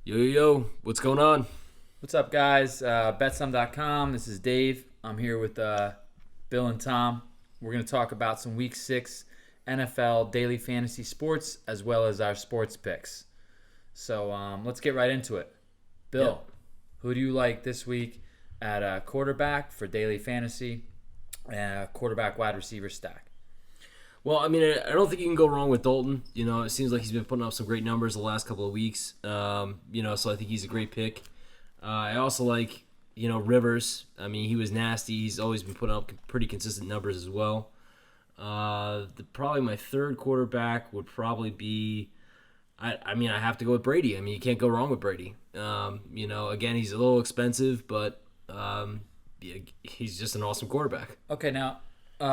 Yo, what's going on? What's up, guys? Betsum.com. This is Dave. I'm here with Bill and Tom. We're going to talk about some Week 6 NFL daily fantasy sports as well as our sports picks. So let's get right into it. Bill, Who do you like this week at quarterback for daily fantasy and quarterback wide receiver stack? Well, I mean, I don't think you can go wrong with Dalton. It seems like he's been putting up some great numbers the last couple of weeks. So I think he's a great pick. I also like, Rivers. I mean, he was nasty. He's always been putting up pretty consistent numbers as well. Probably my third quarterback would probably be, I have to go with Brady. I mean, you can't go wrong with Brady. Again, he's a little expensive, but he's just an awesome quarterback. Okay, now,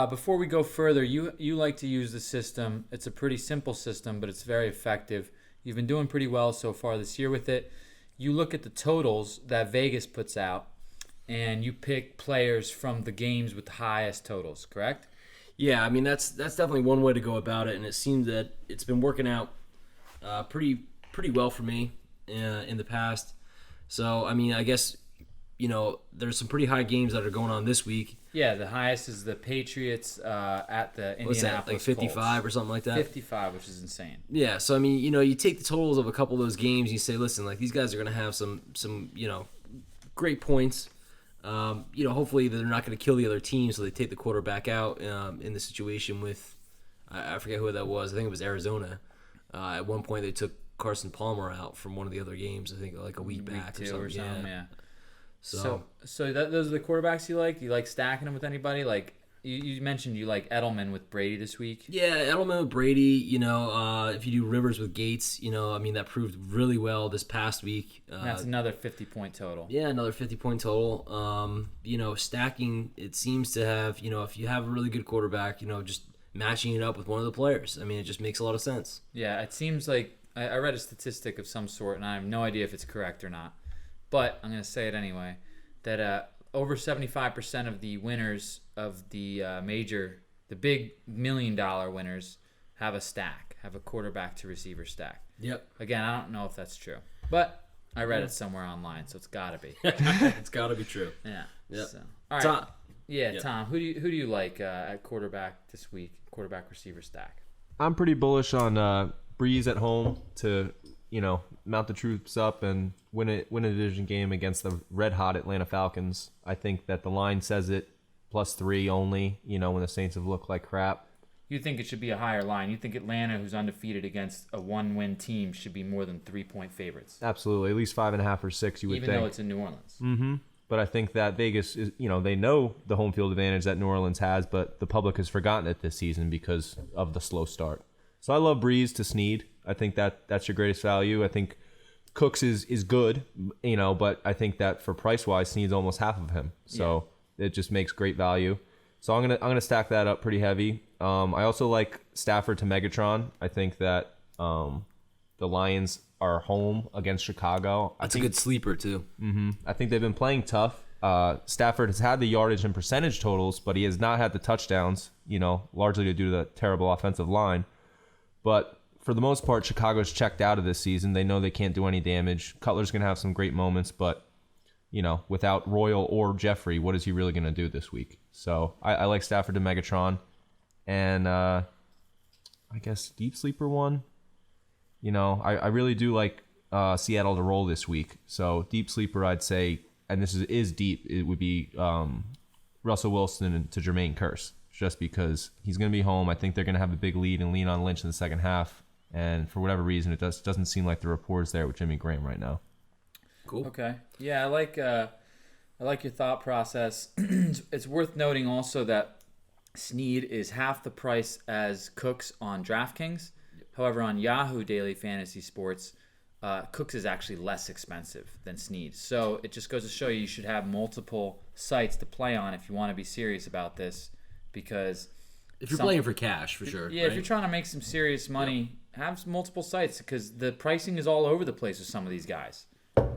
before we go further, you like to use the system. It's a pretty simple system, but it's very effective. You've been doing pretty well so far this year with it. You look at the totals that Vegas puts out, and you pick players from the games with the highest totals, correct? Yeah, I mean, that's definitely one way to go about it, and it seems that it's been working out pretty well for me in the past. So, I mean, I guess, there's some pretty high games that are going on this week. Yeah, the highest is the Patriots at the Indianapolis What's that, like 55 Colts. or something like that? 55, which is insane. Yeah, so I mean, you take the totals of a couple of those games, you say, listen, like these guys are going to have some great points. Hopefully they're not going to kill the other team, so they take the quarterback out in the situation with, I forget who that was. I think it was Arizona. At one point they took Carson Palmer out from one of the other games, I think like a week back or something. Yeah. So those are the quarterbacks you like? Do you like stacking them with anybody? Like you mentioned you like Edelman with Brady this week. Yeah, Edelman with Brady. If you do Rivers with Gates, that proved really well this past week. That's another 50-point total. Yeah, another 50-point total. Stacking, it seems to have, if you have a really good quarterback, just matching it up with one of the players. I mean, it just makes a lot of sense. Yeah, it seems like I read a statistic of some sort, and I have no idea if it's correct or not. But I'm going to say it anyway, that over 75% of the winners of the big $1 million winners have a quarterback to receiver stack. Yep. Again, I don't know if that's true, but I read it somewhere online, so it's got to be. It's got to be true. Yeah. Yep. So, all right. Tom. Yeah, Yep. Tom, who do you like at quarterback this week, quarterback receiver stack? I'm pretty bullish on Breeze at home to mount the troops up and win a division game against the red-hot Atlanta Falcons. I think that the line says it +3 only, when the Saints have looked like crap. You think it should be a higher line? You think Atlanta, who's undefeated against a one-win team, should be more than 3-point favorites? Absolutely. At least 5.5 or 6, you would think. Even though it's in New Orleans. Mm-hmm. But I think that Vegas is, they know the home field advantage that New Orleans has, but the public has forgotten it this season because of the slow start. So I love Breeze to Snead. I think that's your greatest value. I think Cooks is good, but I think that for price-wise, Snead's almost half of him. So It just makes great value. So I'm gonna stack that up pretty heavy. I also like Stafford to Megatron. I think that the Lions are home against Chicago. That's a good sleeper, too. Mm-hmm. I think they've been playing tough. Stafford has had the yardage and percentage totals, but he has not had the touchdowns, largely due to the terrible offensive line. But for the most part, Chicago's checked out of this season. They know they can't do any damage. Cutler's going to have some great moments, but, without Royal or Jeffrey, what is he really going to do this week? So I like Stafford to Megatron. And I guess deep sleeper one. I really do like Seattle to roll this week. So deep sleeper, I'd say, and this is deep, it would be Russell Wilson to Jermaine Kearse. Just because he's going to be home. I think they're going to have a big lead and lean on Lynch in the second half. And for whatever reason, it doesn't seem like the rapport is there with Jimmy Graham right now. Cool. Okay. Yeah, I like your thought process. It's worth noting also that Snead is half the price as Cooks on DraftKings. However, on Yahoo Daily Fantasy Sports, Cooks is actually less expensive than Snead. So it just goes to show you should have multiple sites to play on if you want to be serious about this. Because if you're playing for cash, for sure. Yeah, right? If you're trying to make some serious money, have multiple sites because the pricing is all over the place with some of these guys.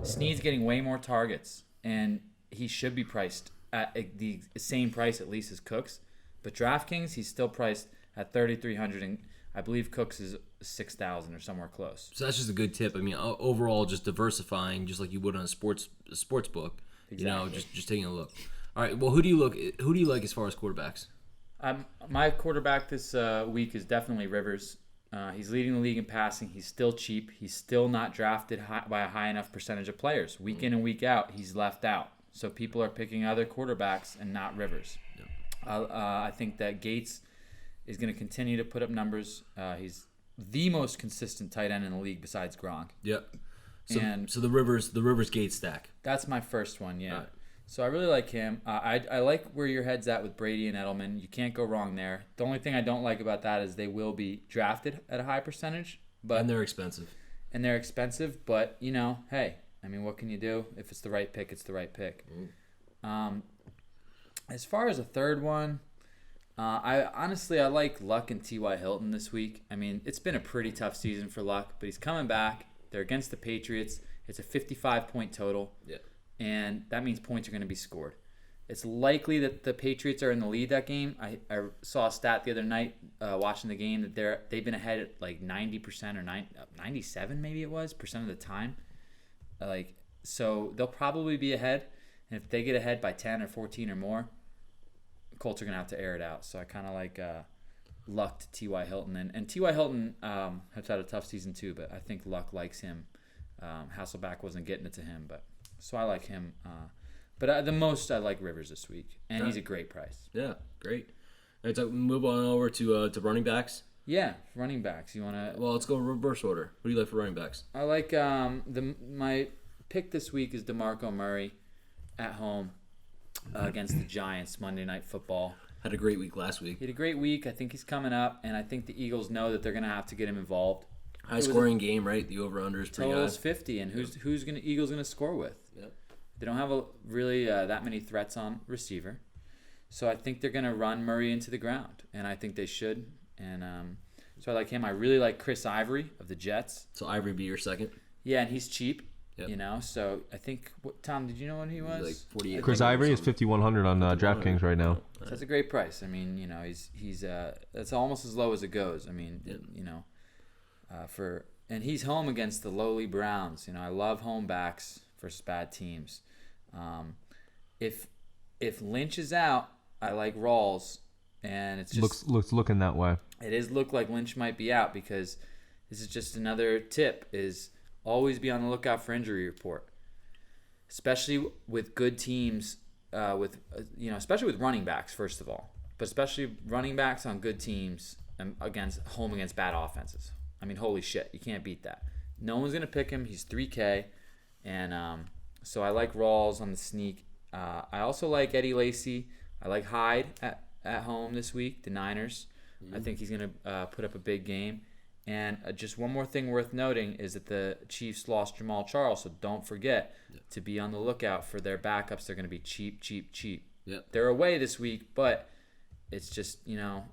Snead's getting way more targets, and he should be priced at the same price at least as Cooks. But DraftKings, he's still priced at $3,300, and I believe Cooks is 6,000 or somewhere close. So that's just a good tip. I mean, overall, just diversifying, just like you would on a sports book. Exactly. You know, just taking a look. All right. Well, who do you like as far as quarterbacks? My quarterback this week is definitely Rivers. He's leading the league in passing. He's still cheap. He's still not drafted by a high enough percentage of players. Week in and week out, he's left out. So people are picking other quarterbacks and not Rivers. Yep. I think that Gates is going to continue to put up numbers. He's the most consistent tight end in the league besides Gronk. Yep. So the Rivers Gates stack. That's my first one, yeah. Right. So I really like him. I like where your head's at with Brady and Edelman. You can't go wrong there. The only thing I don't like about that is they will be drafted at a high percentage. And they're expensive. But, hey, I mean, what can you do? If it's the right pick, it's the right pick. As far as a third one, I like Luck and T.Y. Hilton this week. I mean, it's been a pretty tough season for Luck, but he's coming back. They're against the Patriots. It's a 55-point total. Yeah. And that means points are going to be scored. It's likely that the Patriots are in the lead that game. I saw a stat the other night watching the game that they've been ahead at like 90% or 97 maybe it was percent of the time. So they'll probably be ahead, and if they get ahead by 10 or 14 or more, Colts are going to have to air it out. So I kind of like Luck to T.Y. Hilton. And T.Y. Hilton has had a tough season too, but I think Luck likes him. Hasselbeck wasn't getting it to him, so I like him. But the most I like Rivers this week, and he's a great price. Yeah, great. All right, so move on over to running backs. Yeah, running backs. You want to? Well, let's go reverse order. What do you like for running backs? I like my pick this week is DeMarco Murray at home against the Giants Monday Night Football. Had a great week last week. He had a great week. I think he's coming up, and I think the Eagles know that they're going to have to get him involved. High scoring game, right? The over/under is pretty high. Total is 50, and who's Eagles going to score with? Yep. They don't have really that many threats on receiver, so I think they're going to run Murray into the ground, and I think they should. And so I like him. I really like Chris Ivory of the Jets. So Ivory be your second? Yeah, and he's cheap. Yep. So I think Tom, did you know what he was? Like 48. Chris Ivory is 5,100 on DraftKings right now. So that's a great price. I mean, he's that's almost as low as it goes. I mean, and he's home against the lowly Browns. I love home backs versus bad teams. If Lynch is out, I like Rawls, and it's just looks looking that way. It is look like Lynch might be out, because this is just another tip: is always be on the lookout for injury report, especially with good teams. Especially with running backs, first of all, but especially running backs on good teams and against bad offenses. I mean, holy shit, you can't beat that. No one's gonna pick him. He's 3K, and so I like Rawls on the sneak. I also like Eddie Lacy. I like Hyde at home this week. The Niners. I think he's gonna put up a big game. And just one more thing worth noting is that the Chiefs lost Jamal Charles, so don't forget to be on the lookout for their backups. They're going to be cheap. Yep. They're away this week, but it's just,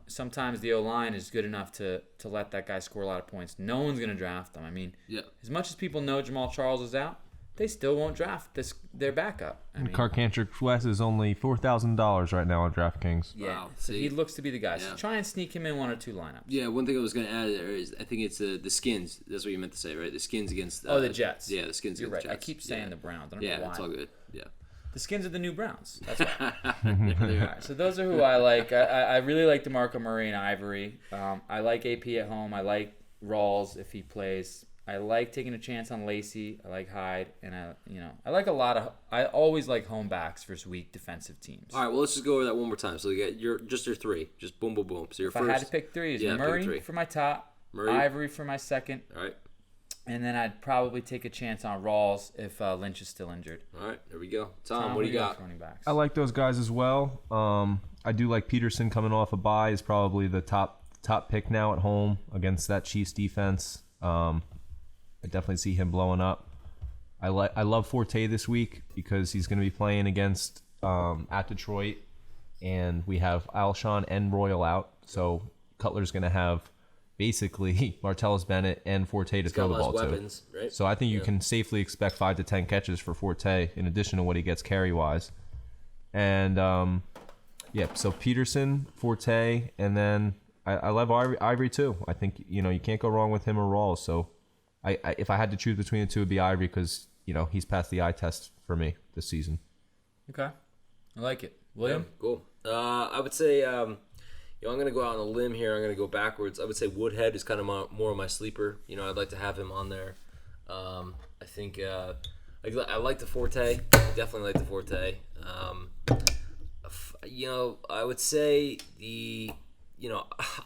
sometimes the O-line is good enough to let that guy score a lot of points. No one's going to draft them. I mean, as much as people know Jamal Charles is out, they still won't draft their backup. Carcantric West is only $4,000 right now on DraftKings. Yeah, wow. So he looks to be the guy. So try and sneak him in one or two lineups. Yeah, one thing I was going to add there is I think it's the Skins. That's what you meant to say, right? The Skins against the Jets. Yeah, the Skins You're against right. the Jets. I keep saying the Browns. I don't know why. It's all good. Yeah. The Skins are the new Browns. That's why. All right, so those are who I like. I really like DeMarco Murray and Ivory. I like AP at home. I like Rawls if he plays. I like taking a chance on Lacy. I like Hyde, and I like a lot of. I always like home backs versus weak defensive teams. All right, well let's just go over that one more time. So you got your three, just boom, boom, boom. So your first. I had to pick three. Is Murray for my top, Ivory for my second. All right. And then I'd probably take a chance on Rawls if Lynch is still injured. All right, there we go. Tom, what do you got? Running backs? I like those guys as well. I do like Peterson coming off a bye is probably the top pick now at home against that Chiefs defense. I definitely see him blowing up. I love Forte this week because he's going to be playing against at Detroit, and we have Alshon and Royal out, so Cutler's going to have basically Martellus Bennett and Forte to throw the ball weapons, to. Right? So I think you can safely expect 5 to 10 catches for Forte in addition to what he gets carry wise. And so Peterson, Forte, and then I love Ivory too. I think you can't go wrong with him or Rawls. So I if I had to choose between the two, it'd be Ivory because he's passed the eye test for me this season. Okay, I like it. William, Yeah, cool. I would say I'm going to go out on a limb here. I'm going to go backwards. I would say Woodhead is kind of more of my sleeper. I'd like to have him on there. I think I like the Forte. Definitely like the Forte. I would say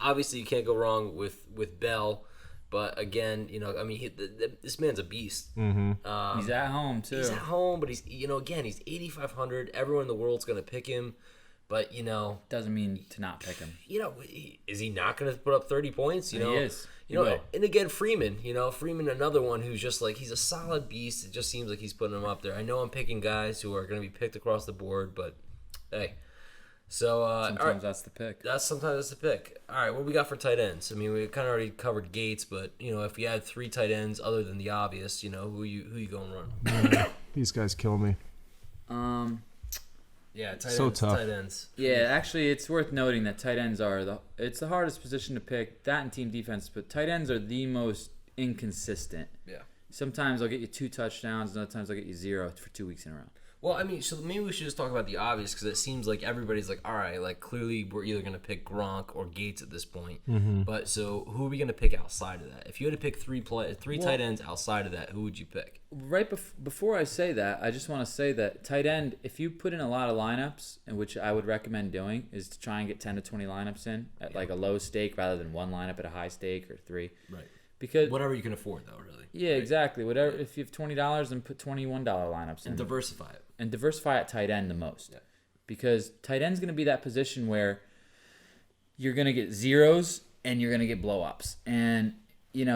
obviously you can't go wrong with Bell. But again, this man's a beast. Mm-hmm. He's at home too. He's at home, but he's again he's 8,500. Everyone in the world's going to pick him. But doesn't mean to not pick him. Is he not going to put up 30 points? He is. And again, Freeman. Freeman, another one who's just like he's a solid beast. It just seems like he's putting him up there. I know I'm picking guys who are going to be picked across the board, but hey. So sometimes that's the pick. Sometimes that's the pick. All right, what we got for tight ends? I mean, we kind of already covered Gates, but if we had 3 tight ends other than the obvious, who you going to run? These guys kill me. Yeah, tough. Tight ends. Yeah, actually, it's worth noting that tight ends it's the hardest position to pick. That and team defense, but tight ends are the most inconsistent. Yeah. Sometimes I'll get you 2 touchdowns, and other times I'll get you 0 for 2 weeks in a row. Well, I mean, so maybe we should just talk about the obvious because it seems like everybody's like, all right, like clearly we're either going to pick Gronk or Gates at this point. Mm-hmm. But so who are we going to pick outside of that? If you had to pick three tight ends outside of that, who would you pick? Right before I say that, I just want to say that tight end, if you put in a lot of lineups, and which I would recommend doing, is to try and get 10 to 20 lineups in at like a low stake rather than 1 lineup at a high stake or 3. Right. Because whatever you can afford, though, really. Yeah, right? Exactly. Whatever. If you have $20, then put $21 lineups in. And diversify it. And diversify at tight end the most. Yeah. Because tight end's going to be that position where you're going to get zeros and you're going to get blow-ups. And,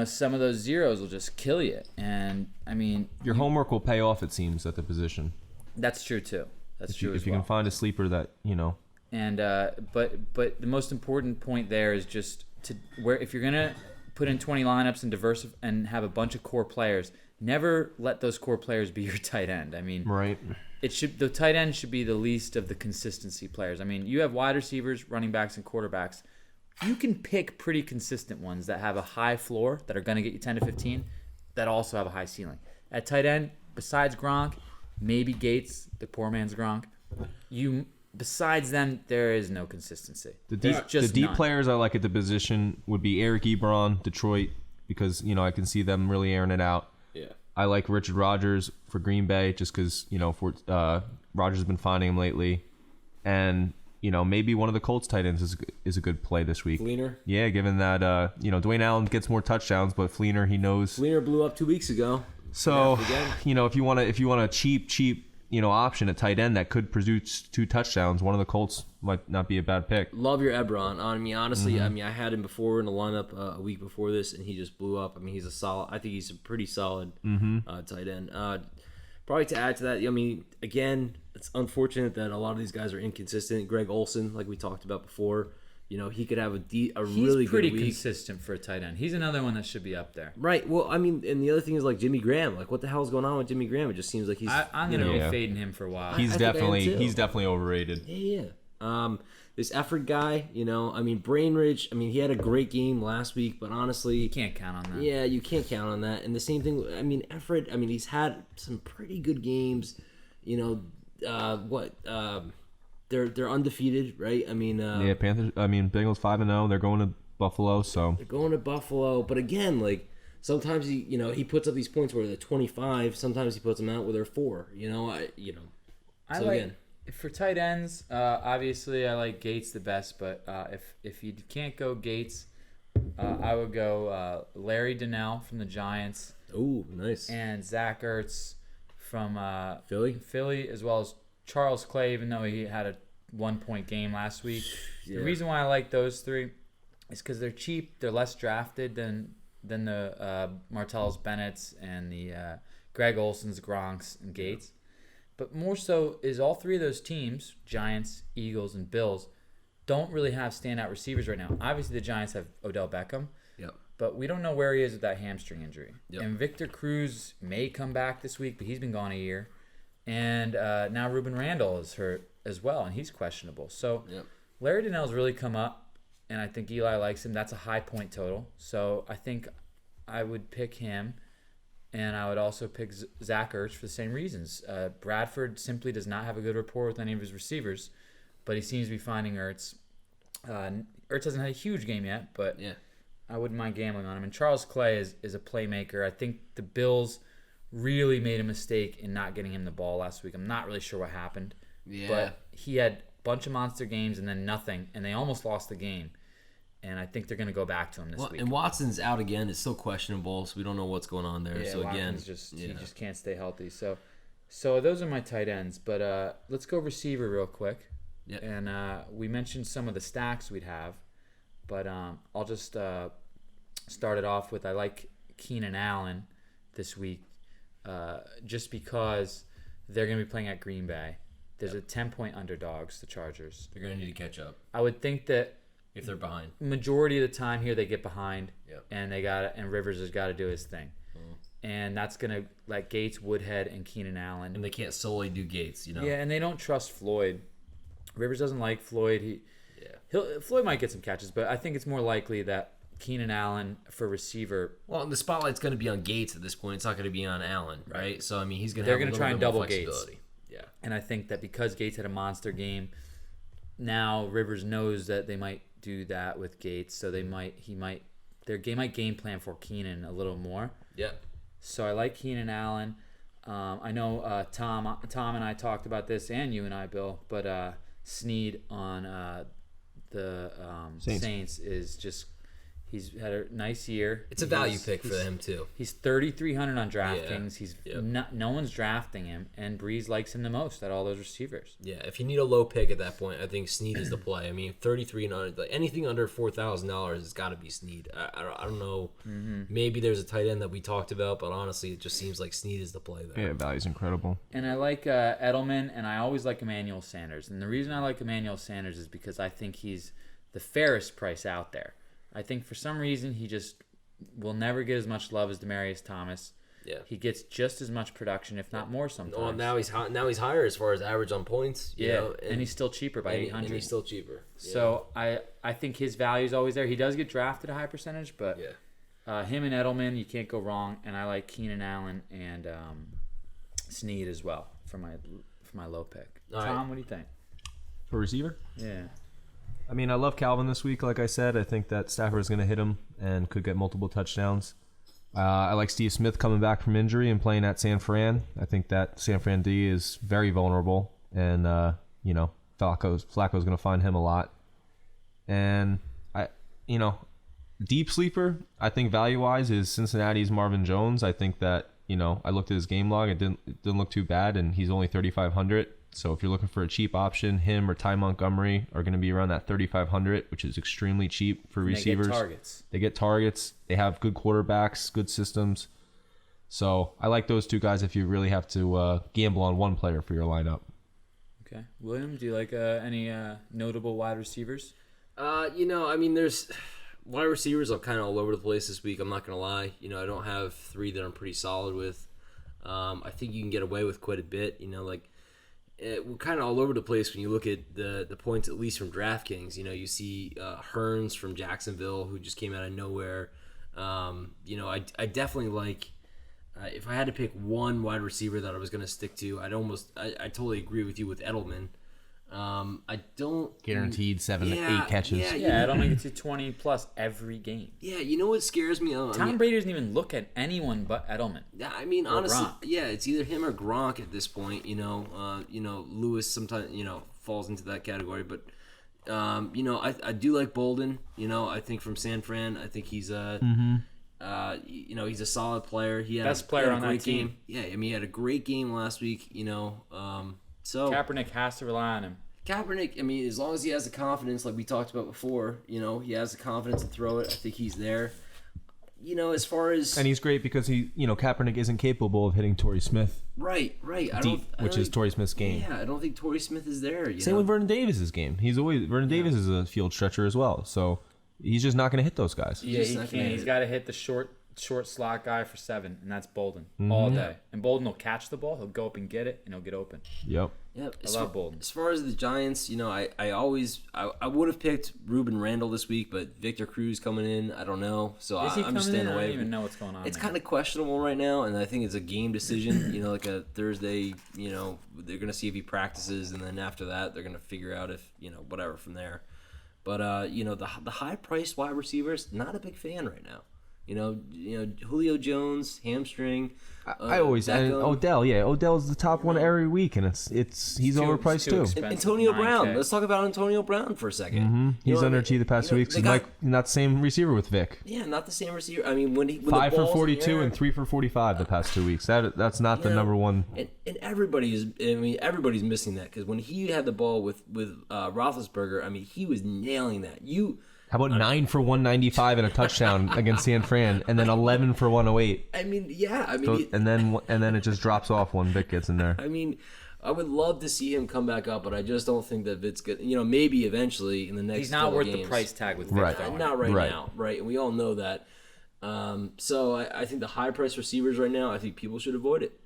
some of those zeros will just kill you. And, I mean... Your homework will pay off, it seems, at the position. That's true, too. That's true if you can find a sleeper that, And, but the most important point there is just if you're going to put in 20 lineups and have a bunch of core players, never let those core players be your tight end. I mean, right. The tight end should be the least of the consistency players. I mean, you have wide receivers, running backs, and quarterbacks. You can pick pretty consistent ones that have a high floor that are going to get you 10 to 15 that also have a high ceiling. At tight end, besides Gronk, maybe Gates, the poor man's Gronk, besides them, there is no consistency. The deep players I like at the position would be Eric Ebron, Detroit, because I can see them really airing it out. Yeah. I like Richard Rodgers for Green Bay just because Rodgers has been finding him lately, and maybe one of the Colts tight ends is a good play this week. Fleener. Yeah, given that Dwayne Allen gets more touchdowns, but Fleener he knows. Fleener blew up 2 weeks ago. So if you want a cheap option at tight end that could produce 2 touchdowns, one of the Colts might not be a bad pick. Love your Ebron. I mean, honestly, I had him before in the lineup a week before this, and he just blew up. I mean, I think he's a pretty solid tight end. Probably to add to that, I mean, again, it's unfortunate that a lot of these guys are inconsistent. Greg Olsen, like we talked about before, he could have a really good week. He's pretty consistent for a tight end. He's another one that should be up there. Right. Well, I mean, and the other thing is like Jimmy Graham. Like, what the hell is going on with Jimmy Graham? It just seems like he's. I'm going to be fading him for a while. He's definitely overrated. Yeah. This Efford guy, I mean, Brainridge. I mean, he had a great game last week, but honestly, you can't count on that. Yeah, you can't count on that. And the same thing. I mean, Efford. I mean, he's had some pretty good games. They're undefeated, right? I mean, Panthers. I mean, Bengals 5-0. They're going to Buffalo, so they're going to Buffalo. But again, like sometimes he puts up these points where they're 25. Sometimes he puts them out where they're 4. For tight ends, obviously I like Gates the best. But if you can't go Gates, I would go Larry Donnell from the Giants. Ooh, nice. And Zach Ertz from Philly, as well as Charles Clay, even though he had a 1-point game last week. Yeah. The reason why I like those 3 is because they're cheap. They're less drafted than the Martellus Bennett's and the Greg Olsen's, Gronks, and Gates. But more so is all 3 of those teams, Giants, Eagles, and Bills, don't really have standout receivers right now. Obviously, the Giants have Odell Beckham. Yep. But we don't know where he is with that hamstring injury. Yep. And Victor Cruz may come back this week, but he's been gone a year. And now Ruben Randall is hurt as well, and he's questionable. So Larry Donnell's really come up, and I think Eli likes him. That's a high point total. So I think I would pick him, and I would also pick Zach Ertz for the same reasons. Bradford simply does not have a good rapport with any of his receivers, but he seems to be finding Ertz. Ertz hasn't had a huge game yet, but I wouldn't mind gambling on him. And Charles Clay is a playmaker. I think the Bills really made a mistake in not getting him the ball last week. I'm not really sure what happened. Yeah. But he had a bunch of monster games and then nothing, and they almost lost the game. And I think they're going to go back to him this week. And Watson's out again. It's still questionable, so we don't know what's going on there. Yeah, so Watson's he just can't stay healthy. So those are my tight ends. But let's go receiver real quick. Yeah. And we mentioned some of the stacks we'd have, but I'll just start it off with I like Keenan Allen this week, just because they're going to be playing at Green Bay. There's a 10-point underdogs, the Chargers. They're going to need to catch up I would think that if they're behind. Majority of the time here they get behind, Yep. and Rivers has got to do his thing, and that's going to let Gates, Woodhead, and Keenan Allen. And they can't solely do Gates, you know. Yeah, and they don't trust Floyd. Rivers doesn't like Floyd. Floyd might get some catches, but I think it's more likely that Keenan Allen for receiver. Well, the spotlight's going to be on Gates at this point. It's not going to be on Allen, right? So I mean, he's going to. They're going to try and double Gates. Gates. Yeah. And I think that because Gates had a monster game, now Rivers knows that they might do that with Gates, so they might game plan for Keenan a little more. Yeah. So I like Keenan Allen. I know Tom and I talked about this, and you and I, Bill, but Snead on the Saints is just. He's had a nice year. It's a value pick for him too. He's 3,300 on DraftKings. Yeah. No one's drafting him, and Breeze likes him the most out of all those receivers. Yeah, if you need a low pick at that point, I think Snead is the play. I mean, 33 and under, anything under $4,000 has got to be Snead. I don't know. Mm-hmm. Maybe there's a tight end that we talked about, but honestly, it just seems like Snead is the play there. Yeah, value's incredible. And I like Edelman, and I always like Emmanuel Sanders. And the reason I like Emmanuel Sanders is because I think he's the fairest price out there. I think for some reason he just will never get as much love as Demaryius Thomas. Yeah, he gets just as much production, if not more, sometimes. Well, now he's higher as far as average on points. You know, and he's still cheaper by 800. And he's still cheaper. So I think his value is always there. He does get drafted a high percentage, but him and Edelman, you can't go wrong. And I like Keenan Allen and Snead as well for my low pick. All Tom, right. what do you think? For receiver? Yeah. I mean, I love Calvin this week. Like I said, I think that Stafford is going to hit him and could get multiple touchdowns. I like Steve Smith coming back from injury and playing at San Fran. I think that San Fran D is very vulnerable, and Flacco's going to find him a lot. And deep sleeper, I think value-wise is Cincinnati's Marvin Jones. I think that I looked at his game log. It didn't look too bad, and he's only 3,500. So if you're looking for a cheap option, him or Ty Montgomery are going to be around that 3,500, which is extremely cheap for receivers. They get targets. They have good quarterbacks, good systems. So I like those two guys if you really have to gamble on one player for your lineup. Okay. William, do you like any notable wide receivers? There's wide receivers are kind of all over the place this week. I'm not going to lie. I don't have three that I'm pretty solid with. I think you can get away with quite a bit. We're kind of all over the place when you look at the points, at least from DraftKings. You see Hearns from Jacksonville, who just came out of nowhere. I definitely like, if I had to pick one wide receiver that I was going to stick to, I totally agree with you with Edelman. I don't guaranteed 7 to 8 catches. Edelman gets you 20 plus every game. Yeah, you know what scares me? Tom Brady doesn't even look at anyone but Edelman. Yeah, I mean, honestly, Gronk. Yeah, it's either him or Gronk at this point. Lewis sometimes falls into that category, but I do like Bolden. I think from San Fran, I think he's he's a solid player. He had best player on that team. Yeah, I mean, he had a great game last week. So Kaepernick has to rely on him. Kaepernick, I mean, as long as he has the confidence, like we talked about before, he has the confidence to throw it. I think he's there. As far as, and he's great because Kaepernick isn't capable of hitting Torrey Smith. Right. Which is Torrey Smith's game. Yeah, I don't think Torrey Smith is there. Same with Vernon Davis's game. Vernon Davis is a field stretcher as well, so he's just not going to hit those guys. Yeah, he can't. He's got to hit the short short slot guy for 7, and that's Bolden all day. And Bolden will catch the ball. He'll go up and get it, and he'll get open. Yep. Yeah, I love Bolden. As far as the Giants, I would have picked Ruben Randall this week, but Victor Cruz coming in, I don't know. So Is he I'm coming just staying in? away. I don't even know what's going on. It's kind of questionable right now, and I think it's a game decision. Like a Thursday. They're gonna see if he practices, and then after that, they're gonna figure out if whatever from there. But the high priced wide receivers, not a big fan right now. Julio Jones, hamstring. I always and Odell. Yeah, Odell's the top one every week, and he's overpriced too. Antonio Brown. Let's talk about Antonio Brown for a second. He's underachieved the past 2 weeks. He's not the same receiver with Vic. Yeah, not the same receiver. I mean, when 5 the for ball's 42 in the air, and 3 for 45 the past 2 weeks. That's not the number one. And everybody's missing that because when he had the ball with Roethlisberger, I mean, he was nailing that. How about 9 for 195 and a touchdown against San Fran, and then 11 for 108? I mean, yeah. And then it just drops off when Vic gets in there. I mean, I would love to see him come back up, but I just don't think that Vic's good. Maybe eventually in the next. He's not worth games. the price tag with Vic. Right. Not right now, right? And we all know that. So I think the high price receivers right now, I think people should avoid it.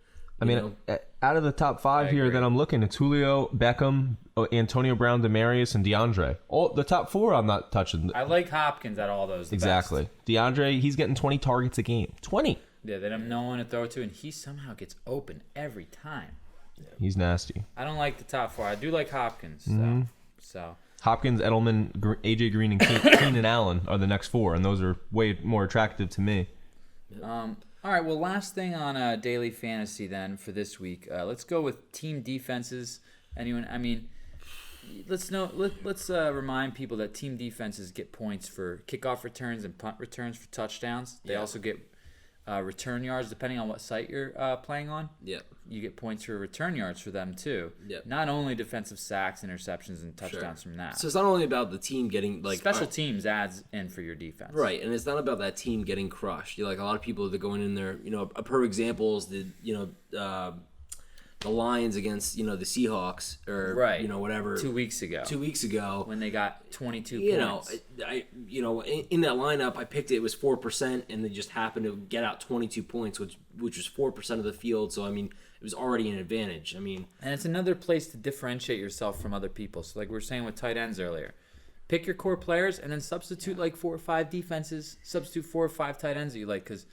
I mean, out of the top 5 here that I'm looking, it's Julio, Beckham, Antonio Brown, Demarius, and DeAndre. All the top 4 I'm not touching. I like Hopkins at all those. Exactly. Best. DeAndre, he's getting 20 targets a game. 20. Yeah, they have no one to throw to, and he somehow gets open every time. He's nasty. I don't like the top 4. I do like Hopkins, though. So Hopkins, Edelman, AJ Green, and Keenan Allen are the next 4, and those are way more attractive to me. All right, well, last thing on daily fantasy then for this week. Let's go with team defenses. Anyone? I mean, let's remind people that team defenses get points for kickoff returns and punt returns for touchdowns. They also get return yards depending on what site you're playing on. Yeah. You get points for return yards for them too. Yeah. Not only defensive sacks, interceptions, and touchdowns from that. So it's not only about the team getting Special teams adds in for your defense. Right, and it's not about that team getting crushed. A lot of people that are going in there. A perfect example is the Lions against the Seahawks or whatever 2 weeks ago. 2 weeks ago when they got 22 points. In that lineup I picked it was 4% and they just happened to get out 22 points, which was 4% of the field. So I mean, it was already an advantage. I mean, and it's another place to differentiate yourself from other people. So like we were saying with tight ends earlier, pick your core players and then substitute like 4 or 5 defenses, substitute 4 or 5 tight ends that you like, because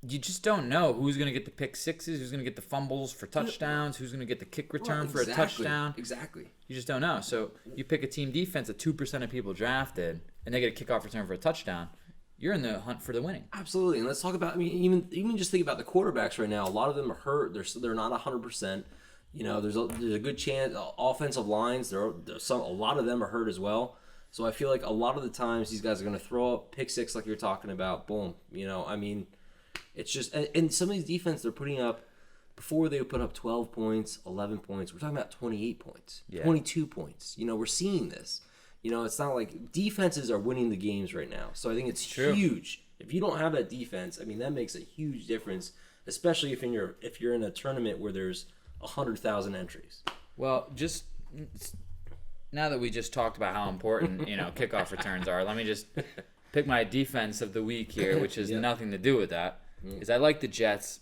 you just don't know who's going to get the pick sixes, who's going to get the fumbles for touchdowns, who's going to get the kick return for a touchdown. Exactly. You just don't know. So you pick a team defense that 2% of people drafted, and they get a kickoff return for a touchdown. You're in the hunt for the winning. Absolutely. And let's talk about, I mean, even just think about the quarterbacks right now. A lot of them are hurt. They're not 100%. There's a good chance. Offensive lines, a lot of them are hurt as well. So I feel like a lot of the times these guys are going to throw up pick six like you're talking about. Boom. I mean, it's just, and some of these defense they're putting up, before they would put up 12 points, 11 points. We're talking about 28 points, 22 points. We're seeing this. It's not like defenses are winning the games right now. So I think it's huge. If you don't have that defense, I mean, that makes a huge difference, especially if you're in a tournament where there's 100,000 entries. Well, just now that we just talked about how important kickoff returns are, let me just pick my defense of the week here, which has nothing to do with that. Is I like the Jets.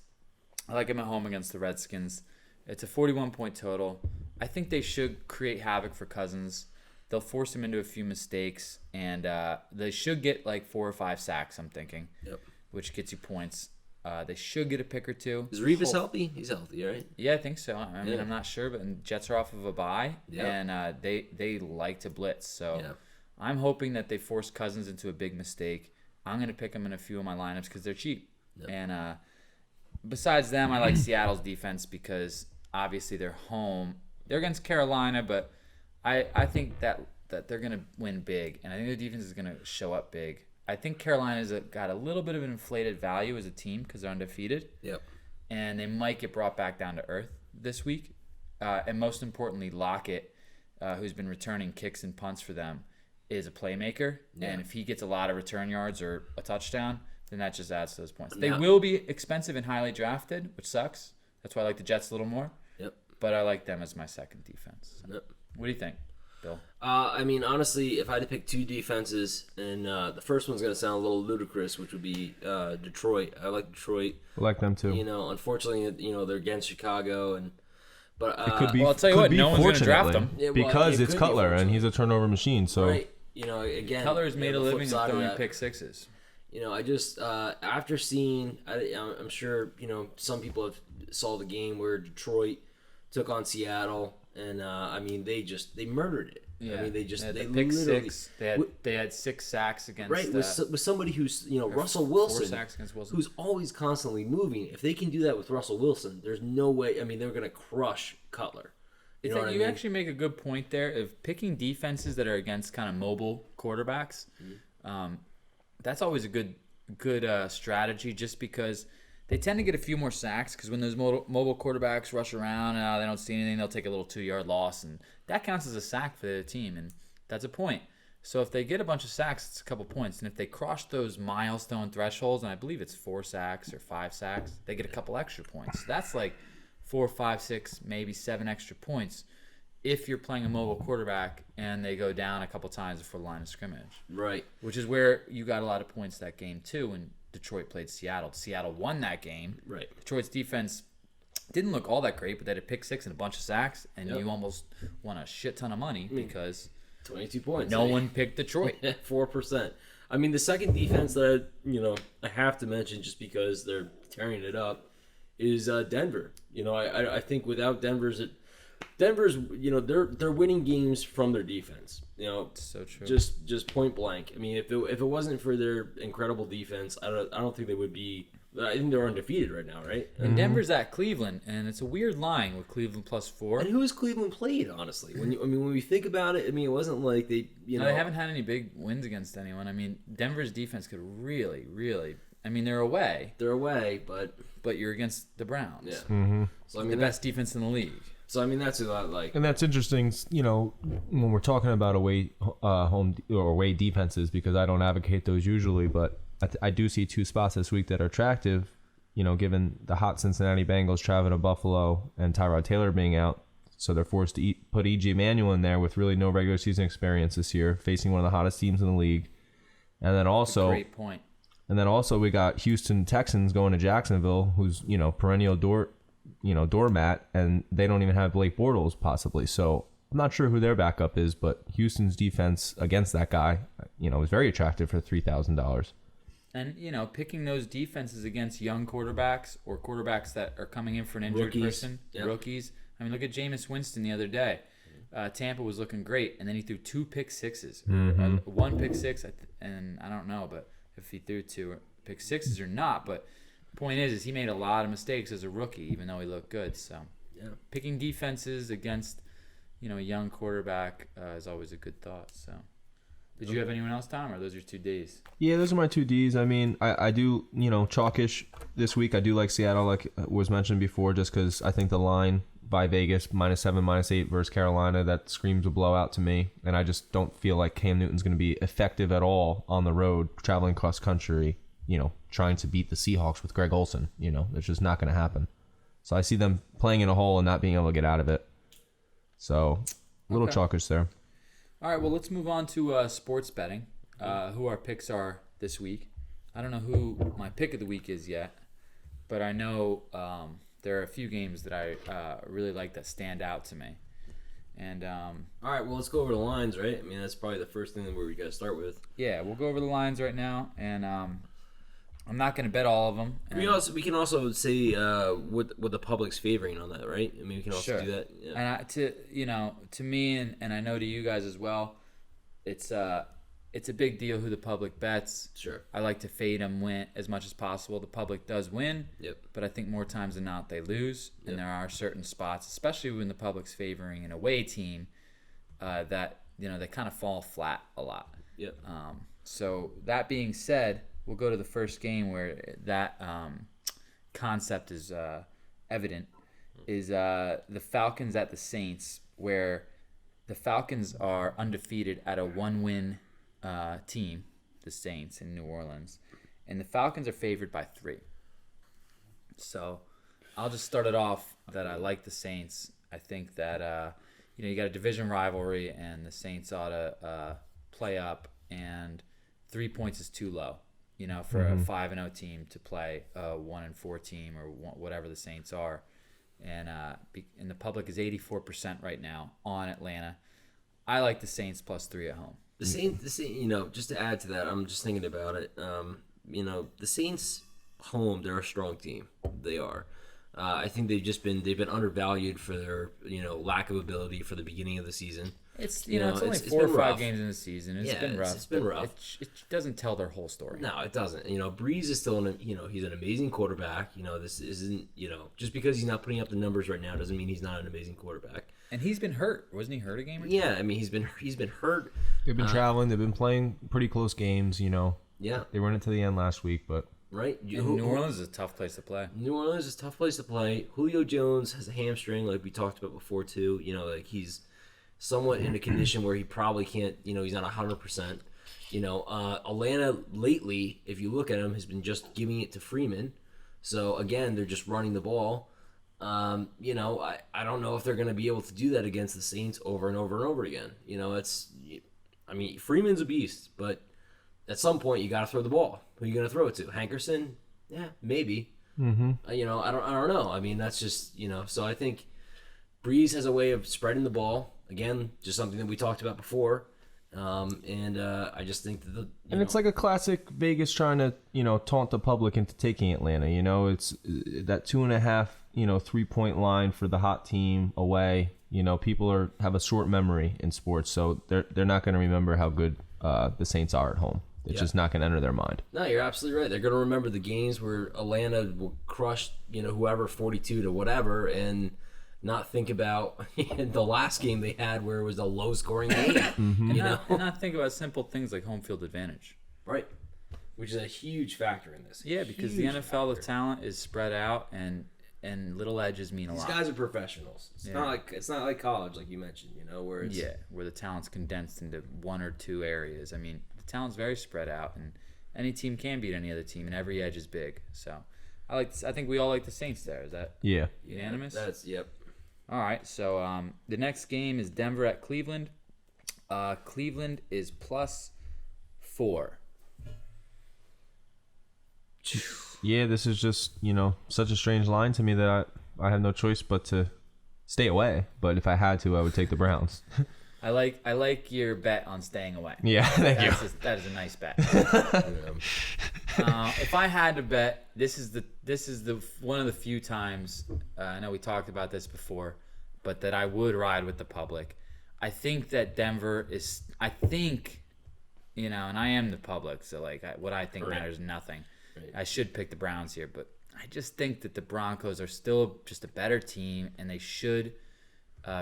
I like them at home against the Redskins. It's a 41-point total. I think they should create havoc for Cousins. They'll force him into a few mistakes, and they should get like 4 or 5 sacks, I'm thinking, which gets you points. They should get a pick or 2. Is Revis healthy? He's healthy, right? Yeah, I think so. I mean, I'm not sure, but the Jets are off of a bye, and they like to blitz. So I'm hoping that they force Cousins into a big mistake. I'm going to pick them in a few of my lineups because they're cheap. And besides them, I like Seattle's defense because obviously they're home. They're against Carolina, but I think that they're going to win big, and I think their defense is going to show up big. I think Carolina's got a little bit of an inflated value as a team because they're undefeated. Yep. And they might get brought back down to earth this week. And most importantly, Lockett, who's been returning kicks and punts for them, is a playmaker. Yeah. And if he gets a lot of return yards or a touchdown, then that just adds to those points. They will be expensive and highly drafted, which sucks. That's why I like the Jets a little more. Yep. But I like them as my second defense. Yep. What do you think? Bill? I mean, honestly, if I had to pick two defenses, and the first one's going to sound a little ludicrous, which would be Detroit. I like Detroit. I like them too. You know, unfortunately, they're against Chicago, but It could be. Well, I'll tell you what, no one's going to draft him. Yeah, well, because it it's could be Cutler and fortunate. he's a turnover machine. So right. You know, again, Cutler has made a the flip living of side throwing that. pick sixes. You know, I just after seeing, I'm sure some people have saw the game where Detroit took on Seattle, and I mean they murdered it. Yeah. I mean they pick literally six. They had 6 sacks against with somebody who's Russell 4 Wilson, sacks against Wilson, who's always constantly moving. If they can do that with Russell Wilson, there's no way. I mean, they're gonna crush Cutler. You actually make a good point there of picking defenses that are against kind of mobile quarterbacks. That's always a good strategy, just because they tend to get a few more sacks, because when those mobile quarterbacks rush around, they don't see anything, they'll take a little 2-yard loss, and that counts as a sack for the team, and that's a point. So if they get a bunch of sacks, it's a couple points, and if they cross those milestone thresholds, and I believe it's 4 sacks or 5 sacks, they get a couple extra points. That's like 4, 5, 6, maybe 7 extra points if you're playing a mobile quarterback and they go down a couple times before the line of scrimmage. Right. Which is where you got a lot of points that game too when Detroit played Seattle. Seattle won that game. Right. Detroit's defense didn't look all that great, but they had a pick 6 and a bunch of sacks, and you almost won a shit ton of money because 22 points. no one picked Detroit. 4%. I mean, the second defense that I have to mention just because they're tearing it up is Denver. I think without Denver's they're winning games from their defense. So true. Just point blank. I mean, if it wasn't for their incredible defense, I don't think they would be. I think they're undefeated right now, right? And Denver's at Cleveland, and it's a weird line with Cleveland +4. And who has Cleveland played? Honestly, when we think about it, I mean, it wasn't like they they haven't had any big wins against anyone. I mean, Denver's defense could really, really. I mean, they're away, but you're against the Browns. Yeah. Mm-hmm. So I mean, the best defense in the league. So I mean, that's a lot like. And that's interesting, when we're talking about away home or away defenses, because I don't advocate those usually, but I do see 2 spots this week that are attractive, given the hot Cincinnati Bengals traveling to Buffalo and Tyrod Taylor being out. So they're forced to put E.J. Manuel in there with really no regular season experience this year, facing one of the hottest teams in the league. And then also, Great point. And then also we got Houston Texans going to Jacksonville, who's perennial doormat, and they don't even have Blake Bortles possibly. So I'm not sure who their backup is, but Houston's defense against that guy, is very attractive for $3,000. And picking those defenses against young quarterbacks or quarterbacks that are coming in for an injured person, rookies. I mean, look at Jameis Winston the other day. Tampa was looking great, and then he threw 2 pick sixes, one pick six, and I don't know, but if he threw 2 pick sixes or not. But the point is he made a lot of mistakes as a rookie, even though he looked good. So picking defenses against a young quarterback is always a good thought. So. Did you have anyone else, Tom, or those are your 2 Ds? Yeah, those are my 2 Ds. I mean, I do, chalkish this week. I do like Seattle, like was mentioned before, just because I think the line by Vegas, -7, -8 versus Carolina, that screams a blowout to me. And I just don't feel like Cam Newton's going to be effective at all on the road, traveling cross country, trying to beat the Seahawks with Greg Olsen. It's just not going to happen. So I see them playing in a hole and not being able to get out of it. So a little chalkish there. All right, well, let's move on to sports betting, who our picks are this week. I don't know who my pick of the week is yet, but I know there are a few games that I really like that stand out to me. And all right, well, let's go over the lines, right? I mean, that's probably the first thing that we got to start with. Yeah, we'll go over the lines right now, and I'm not going to bet all of them. We can also say what the public's favoring on that, right? I mean, we can also do that. Yeah. And to me, and I know to you guys as well, it's a big deal who the public bets. Sure. I like to fade them win as much as possible. The public does win. Yep. But I think more times than not they lose, and there are certain spots, especially when the public's favoring an away team, that they kind of fall flat a lot. Yep. So that being said, we'll go to the first game where that concept is evident, is the Falcons at the Saints, where the Falcons are undefeated at a 1-win team, the Saints in New Orleans, and the Falcons are favored by 3. So I'll just start it off that I like the Saints. I think that you got a division rivalry, and the Saints ought to play up, and 3 points is too low, for a 5-0 team to play a 1-4 team or whatever the Saints are. And the public is 84% right now on Atlanta. I like the Saints +3 at home. The Saints, just to add to that, I'm just thinking about it. The Saints home, they're a strong team. They are. I think they've been undervalued for their lack of ability for the beginning of the season. It's it's only 4 or 5 games in the season. It's been rough. It's been rough. It doesn't tell their whole story. No, it doesn't. Breeze is still he's an amazing quarterback. This isn't just because he's not putting up the numbers right now doesn't mean he's not an amazing quarterback. And he's been hurt. Wasn't he hurt a game or two? Yeah, I mean he's been hurt. They've been traveling. They've been playing pretty close games. Yeah, they went into the end last week, but. Right. New Orleans is a tough place to play. New Orleans is a tough place to play. Julio Jones has a hamstring, like we talked about before, too. He's somewhat in a condition where he probably can't, he's not 100%. Atlanta lately, if you look at him, has been just giving it to Freeman. So, again, they're just running the ball. I don't know if they're going to be able to do that against the Saints over and over and over again. Freeman's a beast, but at some point you got to throw the ball. Who are you going to throw it to? Hankerson? Yeah, maybe. Mm-hmm. I don't know. I mean, that's just So I think Breeze has a way of spreading the ball. Again, just something that we talked about before. I just think that it's like a classic Vegas trying to taunt the public into taking Atlanta. It's that 2.5 3-point line for the hot team away. People have a short memory in sports, so they're not going to remember how good the Saints are at home. It's just not going to enter their mind. No, you're absolutely right. They're going to remember the games where Atlanta will crush, whoever 42 to whatever, and not think about the last game they had where it was a low-scoring game. Mm-hmm. And not think about simple things like home field advantage. Right. Which is a huge factor in this. Yeah, because the NFL, the talent is spread out, and little edges mean a lot. These guys are professionals. It's not like college, like you mentioned, where it's where the talent's condensed into 1 or 2 areas. I mean, the talent's very spread out, and any team can beat any other team, and every edge is big. So, I think we all like the Saints there. Is that unanimous? Yep. All right. So the next game is Denver at Cleveland. Cleveland is +4. Yeah, this is just, such a strange line to me that I have no choice but to stay away. But if I had to, I would take the Browns. I like your bet on staying away. Yeah, thank you. That is a nice bet. If I had to bet, this is the one of the few times I know we talked about this before, but that I would ride with the public. I think that Denver is. I think, and I am the public, so what I think matters nothing. Right. I should pick the Browns here, but I just think that the Broncos are still just a better team, and they should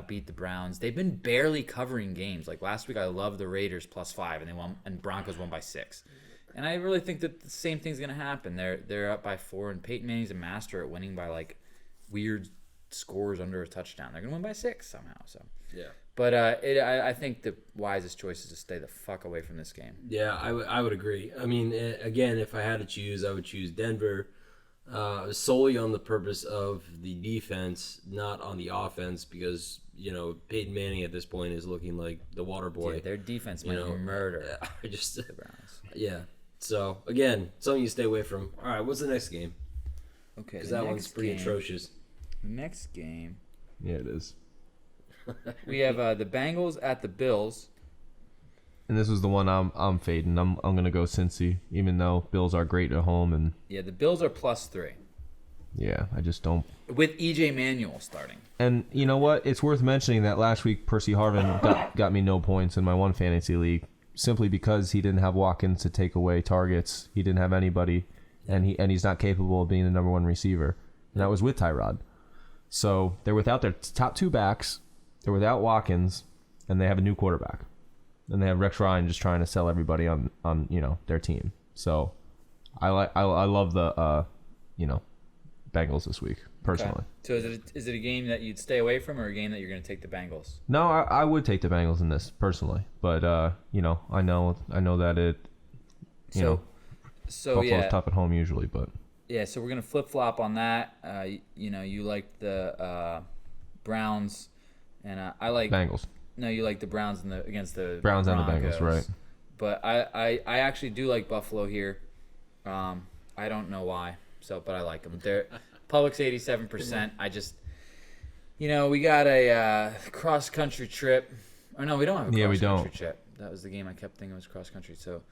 beat the Browns. They've been barely covering games. Like last week, I loved the Raiders +5, and they won, and Broncos won by 6. And I really think that the same thing's gonna happen. They're up by 4, and Peyton Manning's a master at winning by weird scores under a touchdown. They're gonna win by 6 somehow. So yeah. But I think the wisest choice is to stay the fuck away from this game. Yeah, I would agree. I mean, again, if I had to choose, I would choose Denver solely on the purpose of the defense, not on the offense, because, Peyton Manning at this point is looking like the water boy. Yeah, their defense might murder the Browns. Yeah. So, again, something you stay away from. All right, what's the next game? Okay, because that one's pretty atrocious. The next game. Yeah, it is. We have the Bengals at the Bills. And this was the one I'm fading. I'm gonna go Cincy, even though Bills are great at home, and yeah, the Bills are +3. Yeah, I just don't. With EJ Manuel starting. And you know what? It's worth mentioning that last week Percy Harvin got me no points in my one fantasy league simply because he didn't have Watkins to take away targets. He didn't have anybody, and he's not capable of being the number 1 receiver. And that was with Tyrod. So they're without their top 2 backs. They're without Watkins, and they have a new quarterback. And they have Rex Ryan just trying to sell everybody on their team. So I love the Bengals this week personally. Okay. So is it a game that you'd stay away from, or a game that you're going to take the Bengals? No, I would take the Bengals in this personally, but I know that it Buffalo's tough at home usually, but yeah. So we're going to flip flop on that. You like the Browns And I like Bengals. No, you like the Browns against the Browns and the Broncos. Bengals, right? But I actually do like Buffalo here. I don't know why, but I like them. Their public's 87%. I just, we got a cross country trip. Or no, we don't have a cross country trip. That was the game I kept thinking was cross country. So,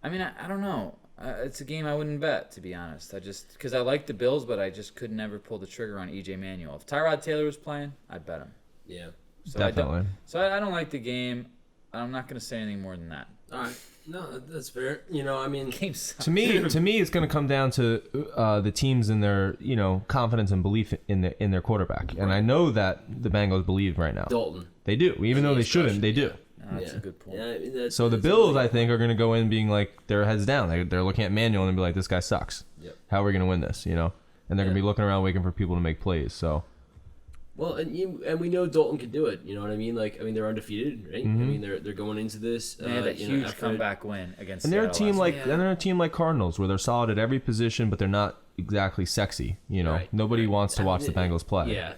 I mean, I don't know. It's a game I wouldn't bet, to be honest. Because I like the Bills, but I just could never pull the trigger on E.J. Manuel. If Tyrod Taylor was playing, I'd bet him. Yeah. So Definitely. I don't like the game. I'm not going to say anything more than that. All right. No, that's fair. I mean, Game sucks. To me, it's going to come down to the teams and their, confidence and belief in their quarterback. And I know that the Bengals believe right now. Dalton. They do, even though they shouldn't. They do. That's a good point. Yeah, So the Bills, I think, are going to go in being like their heads down. They're looking at Manuel and be like, "This guy sucks. Yep. How are we going to win this?" And they're going to be looking around, waiting for people to make plays. So. Well, and we know Dalton can do it. You know what I mean? They're undefeated, right? Mm-hmm. I mean, they're going into this. They had a huge comeback win against. And they're a team Seattle like a team like Cardinals, where they're solid at every position, but they're not exactly sexy. Right, Nobody wants to watch the Bengals play. Yeah,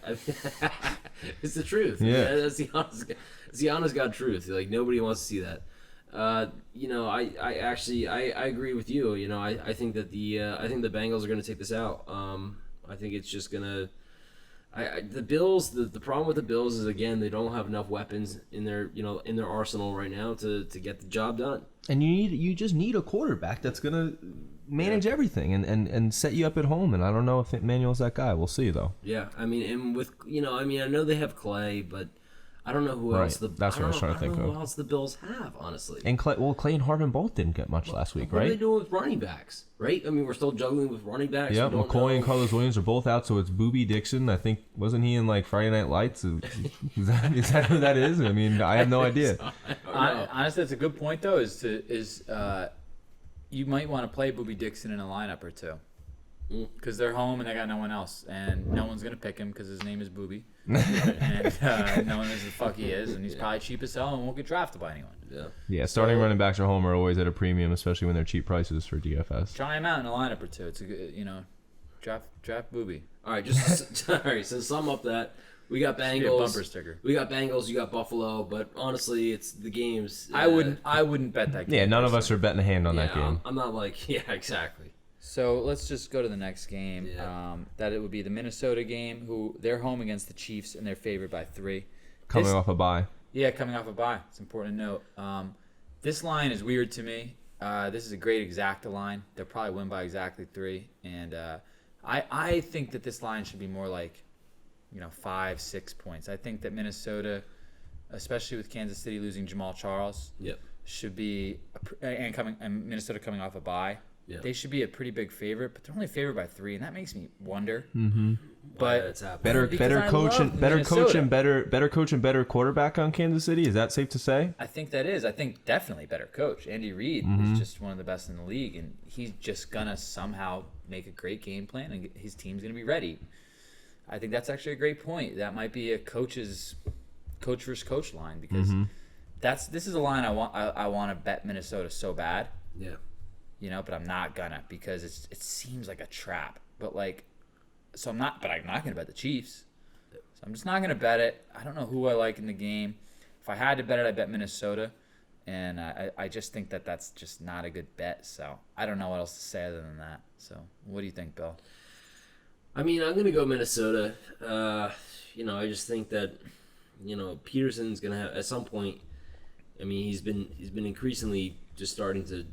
it's the truth. Yeah, that's the honest God truth. Like nobody wants to see that. I actually agree with you. I think that the Bengals are going to take this out. I think it's just gonna. The Bills. The problem with the Bills is again they don't have enough weapons in their arsenal right now to get the job done. And you just need a quarterback that's gonna manage everything and set you up at home. And I don't know if Manuel's that guy. We'll see though. Yeah, I mean, and with I know they have Clay, but I don't know who else. That's what I was trying to think of. Who else the Bills have, honestly? And Clay and Harvin both didn't get much last week, what right? What are they doing with running backs, right? I mean, we're still juggling with running backs. Yeah, McCoy and Carlos Williams are both out, so it's Boobie Dixon. I think wasn't he in like Friday Night Lights? Is that who that is? I mean, I have no idea. Honestly, that's a good point though. You might want to play Boobie Dixon in a lineup or two. Because they're home and they got no one else, and no one's gonna pick him because his name is Booby, and no one knows who the fuck he is, and he's probably cheap as hell and won't get drafted by anyone. Yeah. Starting running backs at home are always at a premium, especially when they're cheap prices for DFS. Try him out in a lineup or two. It's a good, draft Booby. All right, so sum up that we got Bengals. Bumper sticker. We got Bengals. You got Buffalo, but honestly, it's the games. I wouldn't bet that game. Yeah, none of us are betting a hand on that game. I'm not like exactly. So let's just go to the next game. Yeah. That it would be the Minnesota game, who they're home against the Chiefs, and they're favored by 3. Coming off a bye. Yeah, coming off a bye. It's important to note. This line is weird to me. This is a great exacta line. They'll probably win by exactly 3. And I think that this line should be more like, 5-6 points. I think that Minnesota, especially with Kansas City losing Jamal Charles, should be and Minnesota coming off a bye. Yeah. They should be a pretty big favorite, but they're only favored by 3, and that makes me wonder. Mm-hmm. But better coach and better quarterback on Kansas City. Is that safe to say? I think that is. I think definitely better coach. Andy Reid is just one of the best in the league, and he's just gonna somehow make a great game plan, and his team's gonna be ready. I think that's actually a great point. That might be a coach versus coach line because this is a line I want to bet Minnesota so bad. Yeah. But I'm not gonna because it seems like a trap. But I'm not gonna bet the Chiefs. So I'm just not gonna bet it. I don't know who I like in the game. If I had to bet it, I'd bet Minnesota. And I just think that that's just not a good bet. So I don't know what else to say other than that. So what do you think, Bill? I mean, I'm gonna go Minnesota. I just think that Peterson's gonna have at some point. I mean, he's been increasingly just starting to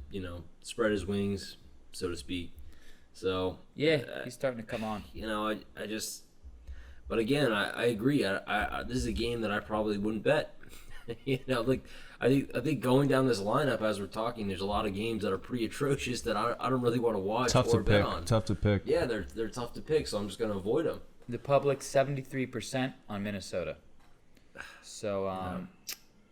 spread his wings, so to speak. So yeah, he's starting to come on. I just, but again, I agree. I this is a game that I probably wouldn't bet. I think going down this lineup as we're talking, there's a lot of games that are pretty atrocious that I don't really want to watch or bet on. Tough to pick. Yeah, they're tough to pick, so I'm just gonna avoid them. The public 73% on Minnesota. So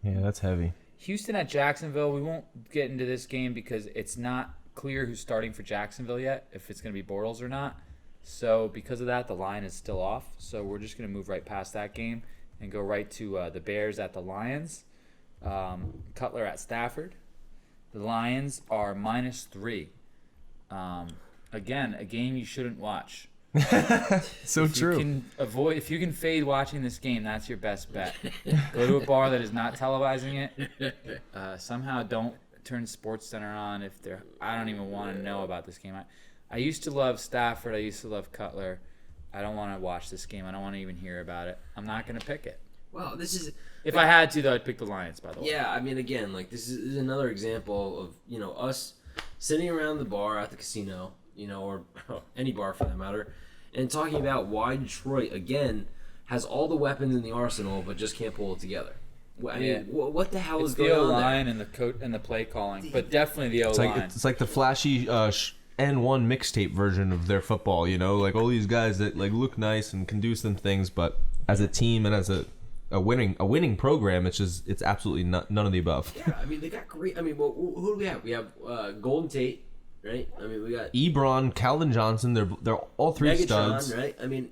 yeah, that's heavy. Houston at Jacksonville. We won't get into this game because it's not clear who's starting for Jacksonville yet, if it's going to be Bortles or not. So because of that, the line is still off. So we're just going to move right past that game and go right to the Bears at the Lions. Cutler at Stafford. The Lions are -3. Again, a game you shouldn't watch. So true. If you can fade watching this game, that's your best bet. Go to a bar that is not televising it. Somehow don't turn SportsCenter on if they're. I don't even want to know about this game. I used to love Stafford. I used to love Cutler. I don't want to watch this game. I don't want to even hear about it. I'm not going to pick it. Well, this is. If I had to, though, I'd pick the Lions. By the way. Yeah, I mean, again, like this is another example of us sitting around the bar at the casino, or any bar for that matter, and talking about why Detroit again has all the weapons in the arsenal but just can't pull it together. I mean, what the hell is going on there? It's the O-line and the coach and the play calling, but definitely the O-line. It's like the flashy N1 mixtape version of their football. Like all these guys that like look nice and can do some things, but as a team and as a winning program, it's absolutely none of the above. Yeah, I mean they got great. I mean, well, who do we have? We have Golden Tate, right? I mean, we got Ebron, Calvin Johnson. They're all three Megatron, studs, right? I mean,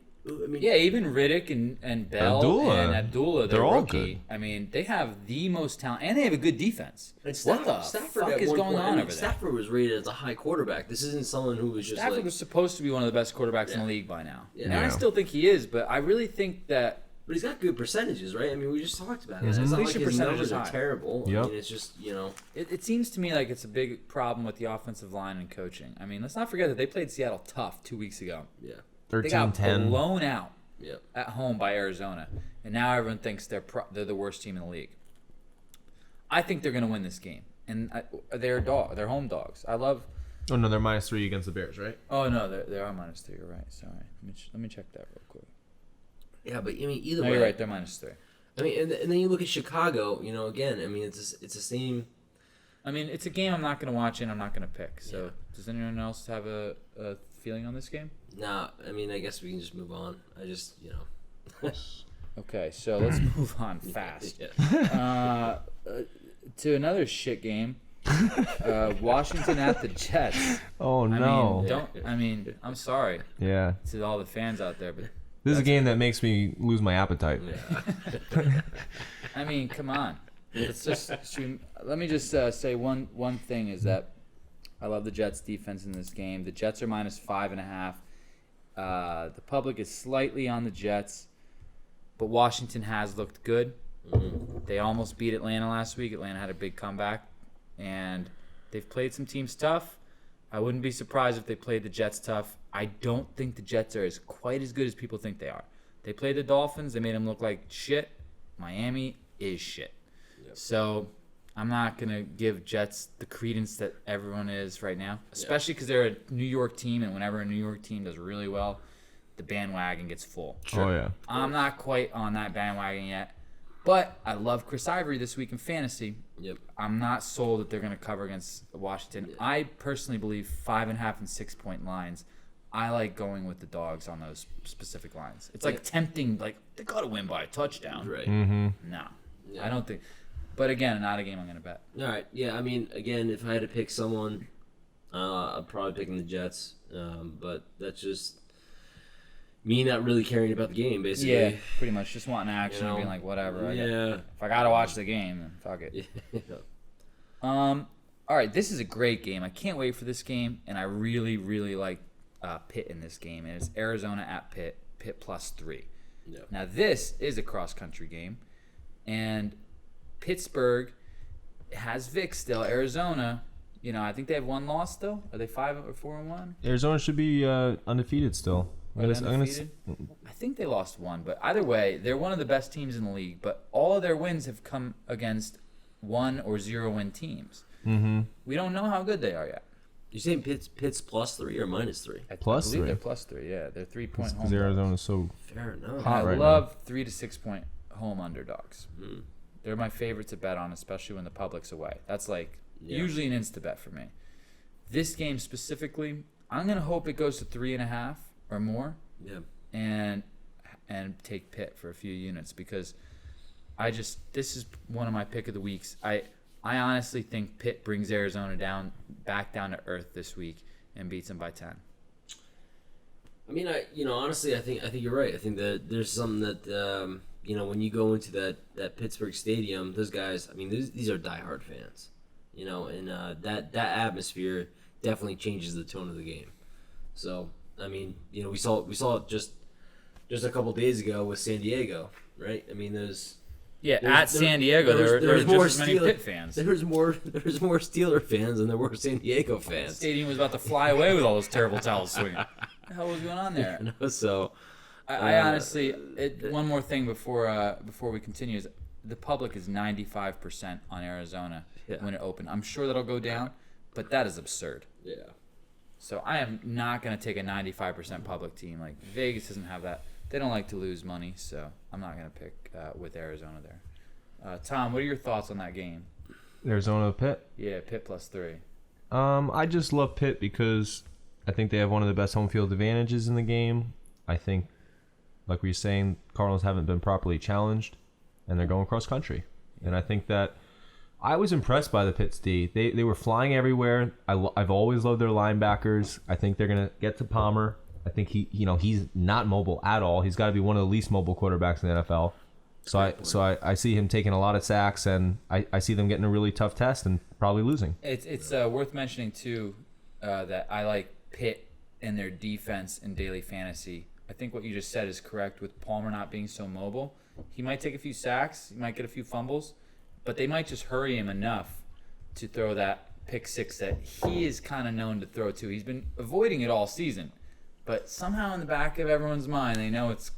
yeah, even Riddick and Bell and Abdullah, they're all rookie. good. I mean, they have the most talent, and they have a good defense. And What the Stafford fuck at is one going point, on over there? Stafford was rated as a high quarterback. This isn't someone who was just Stafford like was supposed to be one of the best quarterbacks in the league by now. Yeah. And I still think he is, but I really think that. But he's got good percentages, right? I mean, we just talked about it. Mhm. It's not like Completion his percentage numbers is are high. terrible. Yep. I mean, it's just, It seems to me like it's a big problem with the offensive line and coaching. I mean, let's not forget that they played Seattle tough 2 weeks ago. yeah. They got 13-10. blown out Yeah. at home by Arizona, and now everyone thinks they're the worst team in the league. I think they're going to win this game, and they're they're home dogs. I love. Oh no, they're -3 against the Bears, right? Oh no, they are -3. You're right. Sorry, let me check that real quick. Yeah, but I mean, either No, way. you're right. They're -3. I mean, and then you look at Chicago, again, I mean, it's the same. I mean, it's a game I'm not going to watch and I'm not going to pick. So, does anyone else have a feeling on this game? Nah, I mean, I guess we can just move on. I just, Okay, so let's move on fast. Yeah. To another shit game. Washington at the Jets. Oh no. I'm sorry Yeah. to all the fans out there, but This is a game that makes me lose my appetite. Yeah. I mean, come on. Let me just say one thing is that I love the Jets defense in this game. The Jets are -5.5. The public is slightly on the Jets, but Washington has looked good. Mm-hmm. They almost beat Atlanta last week. Atlanta had a big comeback, and they've played some teams tough. I wouldn't be surprised if they played the Jets tough. I don't think the Jets are quite as good as people think they are. They played the Dolphins. They made them look like shit. Miami is shit. Yep. So I'm not going to give Jets the credence that everyone is right now, especially because they're a New York team, and whenever a New York team does really well, the bandwagon gets full. Oh yeah. I'm not quite on that bandwagon yet, but I love Chris Ivory this week in fantasy. Yep. I'm not sold that they're going to cover against Washington. Yeah. I personally believe 5.5 and 6-point lines. I like going with the dogs on those specific lines. It's like tempting, like they got to win by a touchdown. Right. Mm-hmm. No, Yeah. I don't think. But again, not a game I'm going to bet. All right. Yeah, I mean, again, if I had to pick someone, I'd probably pick the Jets. But that's just me not really caring about the game, basically. Yeah, pretty much just wanting action and being like, whatever. If I got to watch the game, then fuck it. All right, this is a great game. I can't wait for this game, and I really, really like Pitt in this game. And it's Arizona at Pitt, Pitt +3. Yeah. Now, this is a cross-country game, and Pittsburgh has Vic still. Arizona, I think they have one loss still. Are they 5 or 4-1? Arizona should be undefeated still. Undefeated? I think they lost one, but either way, they're one of the best teams in the league. But all of their wins have come against 1 or 0-win teams. Mm-hmm. We don't know how good they are yet. You saying Pitt's +3 or -3? I Plus believe 3. they're +3. Yeah, they're 3-point home. Because Arizona's so Fair enough. Hot I right love 3 to 6 point home underdogs. Mm. They're my favorite to bet on, especially when the public's away. That's like Yeah. usually an insta bet for me. This game specifically, I'm gonna hope it goes to 3.5 or more, Yeah. and take Pitt for a few units because this is one of my pick of the weeks. I honestly think Pitt brings Arizona back down to earth this week and beats them by 10. I mean, honestly, I think you're right. I think that there's something that when you go into that Pittsburgh stadium, those guys. I mean, these are diehard fans. And that atmosphere definitely changes the tone of the game. So I mean, we saw it just a couple days ago with San Diego, right? I mean, at San Diego, there were just as many Pitt fans. There was more Steeler fans than there were San Diego fans. The stadium was about to fly away with all those terrible towels swinging. What the hell was going on there? So, I honestly, one more thing before we continue is the public is 95% on Arizona when it opened. I'm sure that'll go down, but that is absurd. Yeah. So I am not going to take a 95% public team. Like Vegas doesn't have that. They don't like to lose money, so I'm not going to pick with Arizona there. Tom, what are your thoughts on that game? Arizona Pitt? Yeah, Pitt +3. I just love Pitt because I think they have one of the best home field advantages in the game. I think, like we were saying, Cardinals haven't been properly challenged, and they're going cross country. And I think that I was impressed by the Pitts D. They were flying everywhere. I've always loved their linebackers. I think they're gonna get to Palmer. I think he's not mobile at all. He's got to be one of the least mobile quarterbacks in the NFL. So I see him taking a lot of sacks, and I see them getting a really tough test and probably losing. It's worth mentioning too that I like Pitt and their defense in daily fantasy. I think what you just said is correct with Palmer not being so mobile. He might take a few sacks, he might get a few fumbles, but they might just hurry him enough to throw that pick six that he is kind of known to throw to. He's been avoiding it all season, but somehow in the back of everyone's mind, they know it's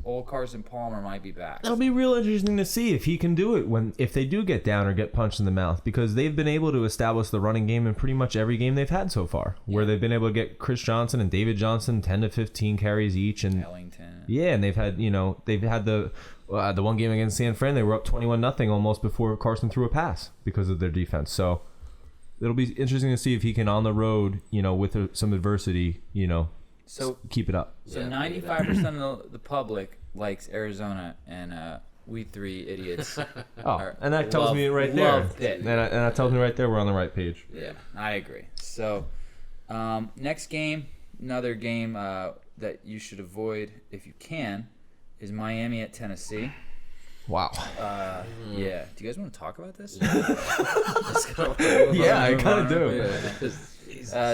old Carson Palmer might be back. That'll be real interesting to see if he can do it if they do get down or get punched in the mouth, because they've been able to establish the running game in pretty much every game they've had so far, where they've been able to get Chris Johnson and David Johnson 10 to 15 carries each, and Ellington. Yeah, and they've had the one game against San Fran, they were up 21-0 almost before Carson threw a pass because of their defense. So it'll be interesting to see if he can on the road, with some adversity, So keep it up. So 95% of the public likes Arizona, and we three idiots. And that tells me right there. Love Pitt. And that tells me right there we're on the right page. Yeah, I agree. So next game, another game that you should avoid if you can, is Miami at Tennessee. Wow. Yeah. Do you guys want to talk about this? Yeah, I kind of do.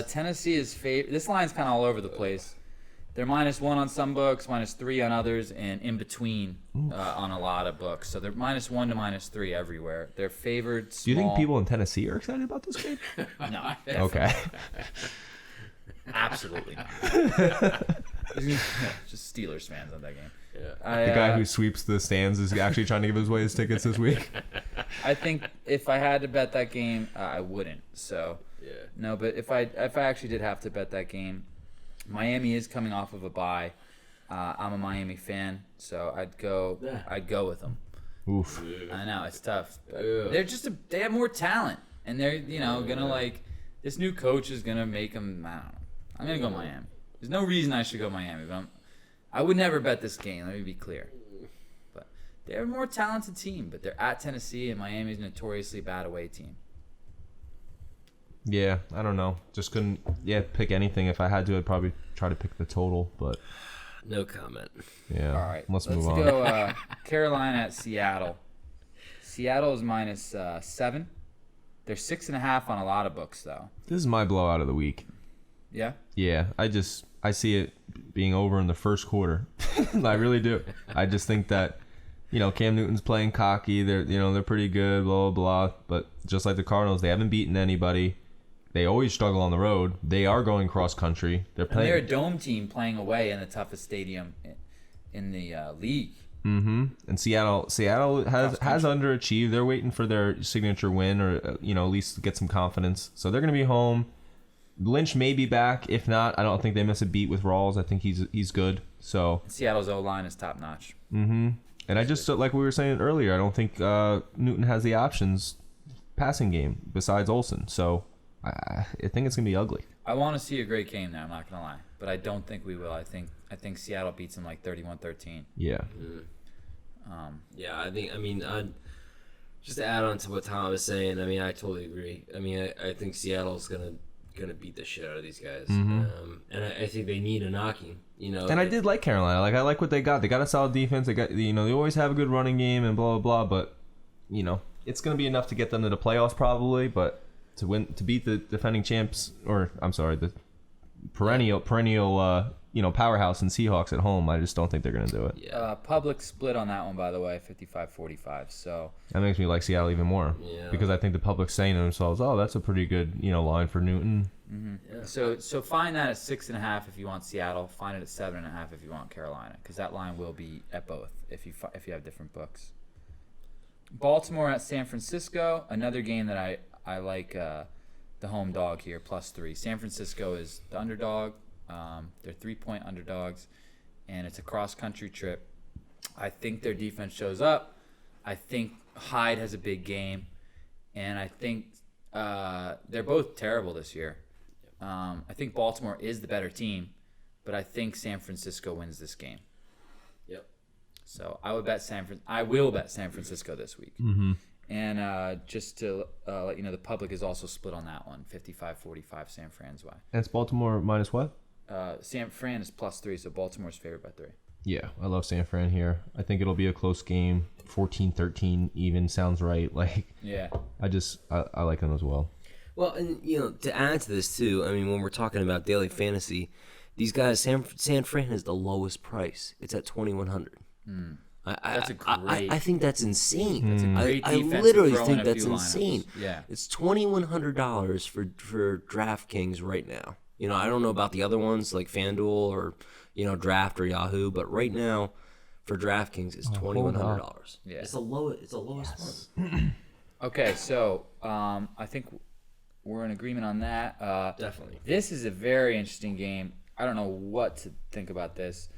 Tennessee is this line's kind of all over the place. They're -1 on some books, -3 on others, and in between on a lot of books. So they're -1 to -3 everywhere. They're favored small. Do you think people in Tennessee are excited about this game? No. Okay. Absolutely not. Just Steelers fans on that game. Yeah. The guy who sweeps the stands is actually trying to give away his tickets this week. I think if I had to bet that game, I wouldn't. So no, but if I actually did have to bet that game, Miami is coming off of a bye. I'm a Miami fan, so I'd go with them. Oof. I know it's tough. But they have more talent, and they're gonna this new coach is gonna make them. I don't know. I'm gonna go Miami. There's no reason I should go Miami, but I would never bet this game. Let me be clear. But they're a more talented team, but they're at Tennessee, and Miami's a notoriously bad away team. Yeah, I don't know. Just couldn't pick anything. If I had to, I'd probably try to pick the total, but no comment. Yeah. All right. Let's move on. Go Carolina at Seattle. Seattle is -7. They're 6.5 on a lot of books, though. This is my blowout of the week. Yeah? Yeah, I see it being over in the first quarter. I really do. I just think that, Cam Newton's playing cocky. They're pretty good, blah, blah, blah. But just like the Cardinals, they haven't beaten anybody. They always struggle on the road. They are going cross country. They're a dome team playing away in the toughest stadium in the league. Mm-hmm. And Seattle has underachieved. They're waiting for their signature win, or at least get some confidence. So they're going to be home. Lynch may be back. If not, I don't think they miss a beat with Rawls. I think he's good. So Seattle's O-line is top notch. Mm-hmm. And I just, like we were saying earlier, I don't think Newton has the options passing game besides Olsen. So I think it's gonna be ugly. I want to see a great game there. I'm not gonna lie, but I don't think we will. I think Seattle beats them 31-13. Yeah. Just to add on to what Tom was saying, I totally agree. I think Seattle's gonna beat the shit out of these guys, and I think they need a knocking. And I did like Carolina. I like what they got. They got a solid defense. They got they always have a good running game and blah blah blah. But it's gonna be enough to get them to the playoffs probably. But to beat the defending champs, or I'm sorry, the perennial, powerhouse in Seahawks at home. I just don't think they're going to do it. Yeah. Public split on that one, by the way, 55-45. So that makes me like Seattle even more. Yeah. Because I think the public's saying to themselves, "Oh, that's a pretty good, line for Newton." Mm-hmm. Yeah. So find that at 6.5 if you want Seattle. Find it at 7.5 if you want Carolina, because that line will be at both if you have different books. Baltimore at San Francisco, another game that I like the home dog here, +3. San Francisco is the underdog. They're 3-point underdogs, and it's a cross-country trip. I think their defense shows up. I think Hyde has a big game, and I think they're both terrible this year. I think Baltimore is the better team, but I think San Francisco wins this game. Yep. So I will bet San Francisco this week. Mm-hmm. And just to let you know, the public is also split on that one, 55-45 San Fran's way. And it's Baltimore minus what? San Fran is +3, so Baltimore's favored by 3. Yeah, I love San Fran here. I think it'll be a close game. 14-13 even sounds right. Yeah. I like them as well. Well, and to add to this too, I mean, when we're talking about daily fantasy, these guys, San Fran is the lowest price. It's at 2,100. That's a great. I think that's insane. That's a great I defense literally to throw think in a that's few insane. lineups. Yeah. It's $2,100 for DraftKings right now. I don't know about the other ones like FanDuel or Draft or Yahoo, but right now for DraftKings it's $2,100. Yeah. It's the lowest one. Okay, so I think we're in agreement on that. Definitely. This is a very interesting game. I don't know what to think about this,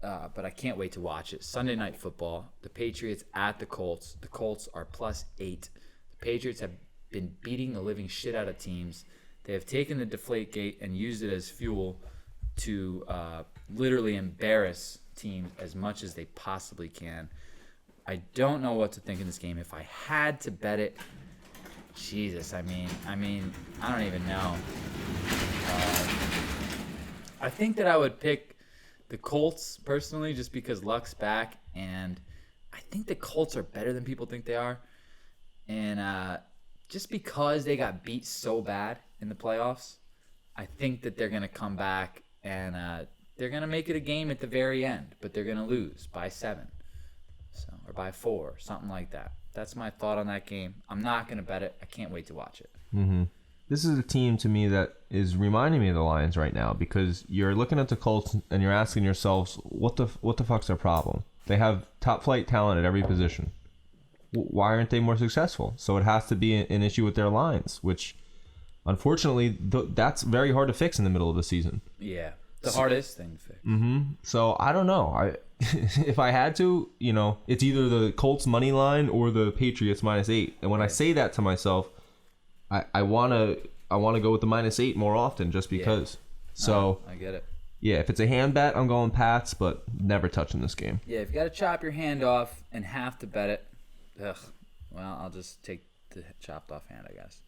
but I can't wait to watch it. Sunday Night Football. The Patriots at the Colts. The Colts are +8. The Patriots have been beating the living shit out of teams. They have taken the Deflategate and used it as fuel to literally embarrass teams as much as they possibly can. I don't know what to think in this game. If I had to bet it, Jesus, I mean, I don't even know. I think that I would pick the Colts personally, just because Luck's back, and I think the Colts are better than people think they are, and just because they got beat so bad in the playoffs, I think that they're gonna come back and they're gonna make it a game at the very end, but they're gonna lose by 7, or by 4, something like that. That's my thought on that game. I'm not going to bet it. I can't wait to watch it. Mm-hmm. This is a team to me that is reminding me of the Lions right now, because you're looking at the Colts and you're asking yourselves, what the fuck's their problem? They have top flight talent at every position. Why aren't they more successful? So it has to be an issue with their lines, which unfortunately that's very hard to fix in the middle of the season. Yeah, the hardest thing to fix. Mm-hmm. So I don't know. If I had to, it's either the Colts money line or the Patriots -8. And when I say that to myself, I wanna go with the -8 more often, just because. Yeah. So I get it. Yeah, if it's a hand bet, I'm going Pats, but never touching this game. Yeah, if you got to chop your hand off and have to bet it, well, I'll just take the chopped off hand, I guess.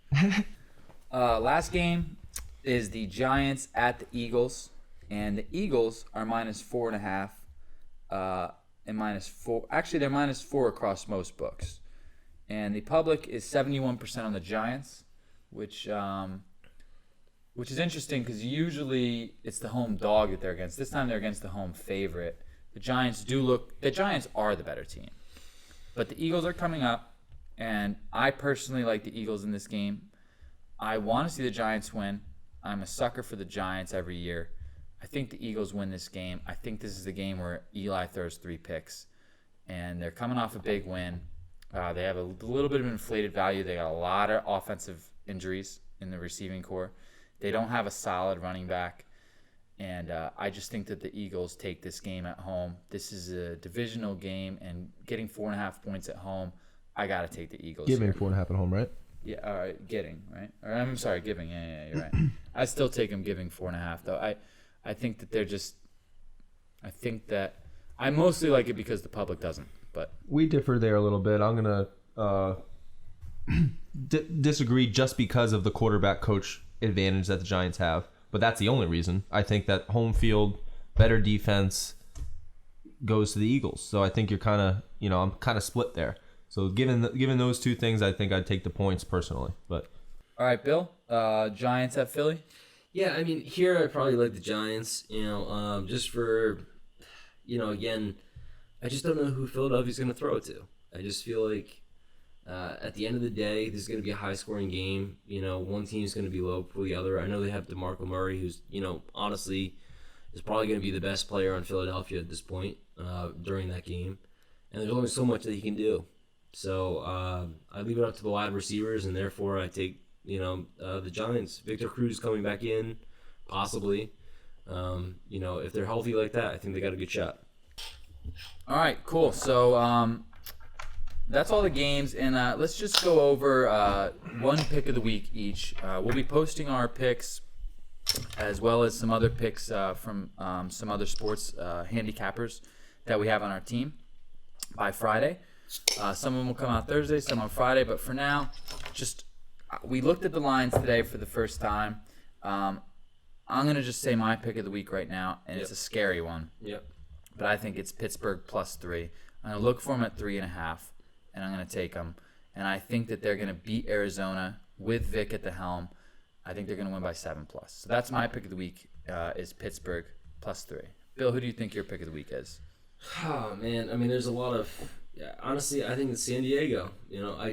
Last game is the Giants at the Eagles, and the Eagles are -4.5. And -4. Actually, they're -4 across most books, and the public is 71% on the Giants, which is interesting because usually it's the home dog that they're against. This time they're against the home favorite. The Giants are the better team, but the Eagles are coming up, and I personally like the Eagles in this game. I want to see the Giants win. I'm a sucker for the Giants every year. I think the Eagles win this game. I think this is the game where Eli throws 3 picks, and they're coming off a big win. They have a little bit of inflated value. They got a lot of offensive injuries in the receiving core. They don't have a solid running back, and I just think that the Eagles take this game at home. This is a divisional game, and getting 4.5 points at home, I got to take the Eagles. Giving 4.5 at home, right? Yeah, all right, getting, right? Or I'm sorry, giving. Yeah, you're right. I still take them giving 4.5, though. I think that I mostly like it because the public doesn't. But we differ there a little bit. I'm gonna disagree just because of the quarterback coach advantage that the Giants have, but that's the only reason. I think that home field, better defense goes to the Eagles. So I think you're kind of, I'm kind of split there. So given those two things, I think I'd take the points personally. But all right, Bill, Giants at Philly. Yeah, I mean, here I probably like the Giants, just for, again, I just don't know who Philadelphia's going to throw it to. I just feel like at the end of the day, this is going to be a high-scoring game. One team's going to be low for the other. I know they have DeMarco Murray, who's, honestly, is probably going to be the best player on Philadelphia at this point during that game. And there's only so much that he can do. So I leave it up to the wide receivers, and therefore I take the Giants. Victor Cruz coming back in, possibly. If they're healthy like that, I think they got a good shot. All right, cool. So that's all the games, and let's just go over one pick of the week each. We'll be posting our picks as well as some other picks from some other sports handicappers that we have on our team by Friday. Some of them will come out Thursday, some on Friday, but for now, we looked at the lines today for the first time. I'm going to just say my pick of the week right now, and It's a scary one. Yep. But I think it's Pittsburgh +3. I'm going to look for them at 3.5, and I'm going to take them. And I think that they're going to beat Arizona with Vic at the helm. I think they're going to win by 7+. So that's my pick of the week is Pittsburgh +3. Bill, who do you think your pick of the week is? Oh man, I mean, there's a lot of. Yeah, honestly, I think it's San Diego. I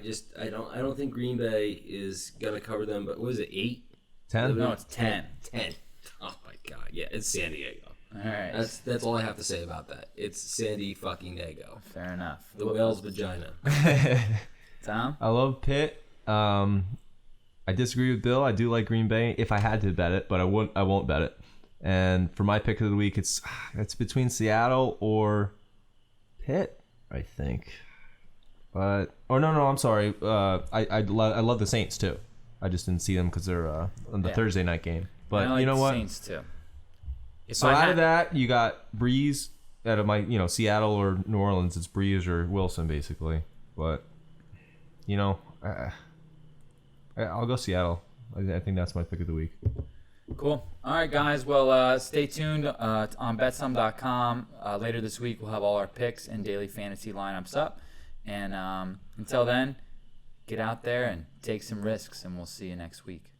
don't think Green Bay is gonna cover them. But what is it, 8? 10? No, it's 10. 10. Oh my God, yeah, it's San Diego. All right. That's all I have to say about that. It's Sandy fucking Diego. Fair enough. The whale's vagina. Tom? I love Pitt. I disagree with Bill. I do like Green Bay if I had to bet it, but I won't bet it. And for my pick of the week, it's between Seattle or Pitt, I think. No, I'm sorry. I love the Saints too. I just didn't see them because they're on the Thursday night game. But I like you know the what? Saints too. So out of that, you got Breeze. Out of my, Seattle or New Orleans, it's Breeze or Wilson basically. But I'll go Seattle. I think that's my pick of the week. Cool. All right, guys. Well, stay tuned on betsum.com. Later this week, we'll have all our picks and daily fantasy lineups up. And until then, get out there and take some risks, and we'll see you next week.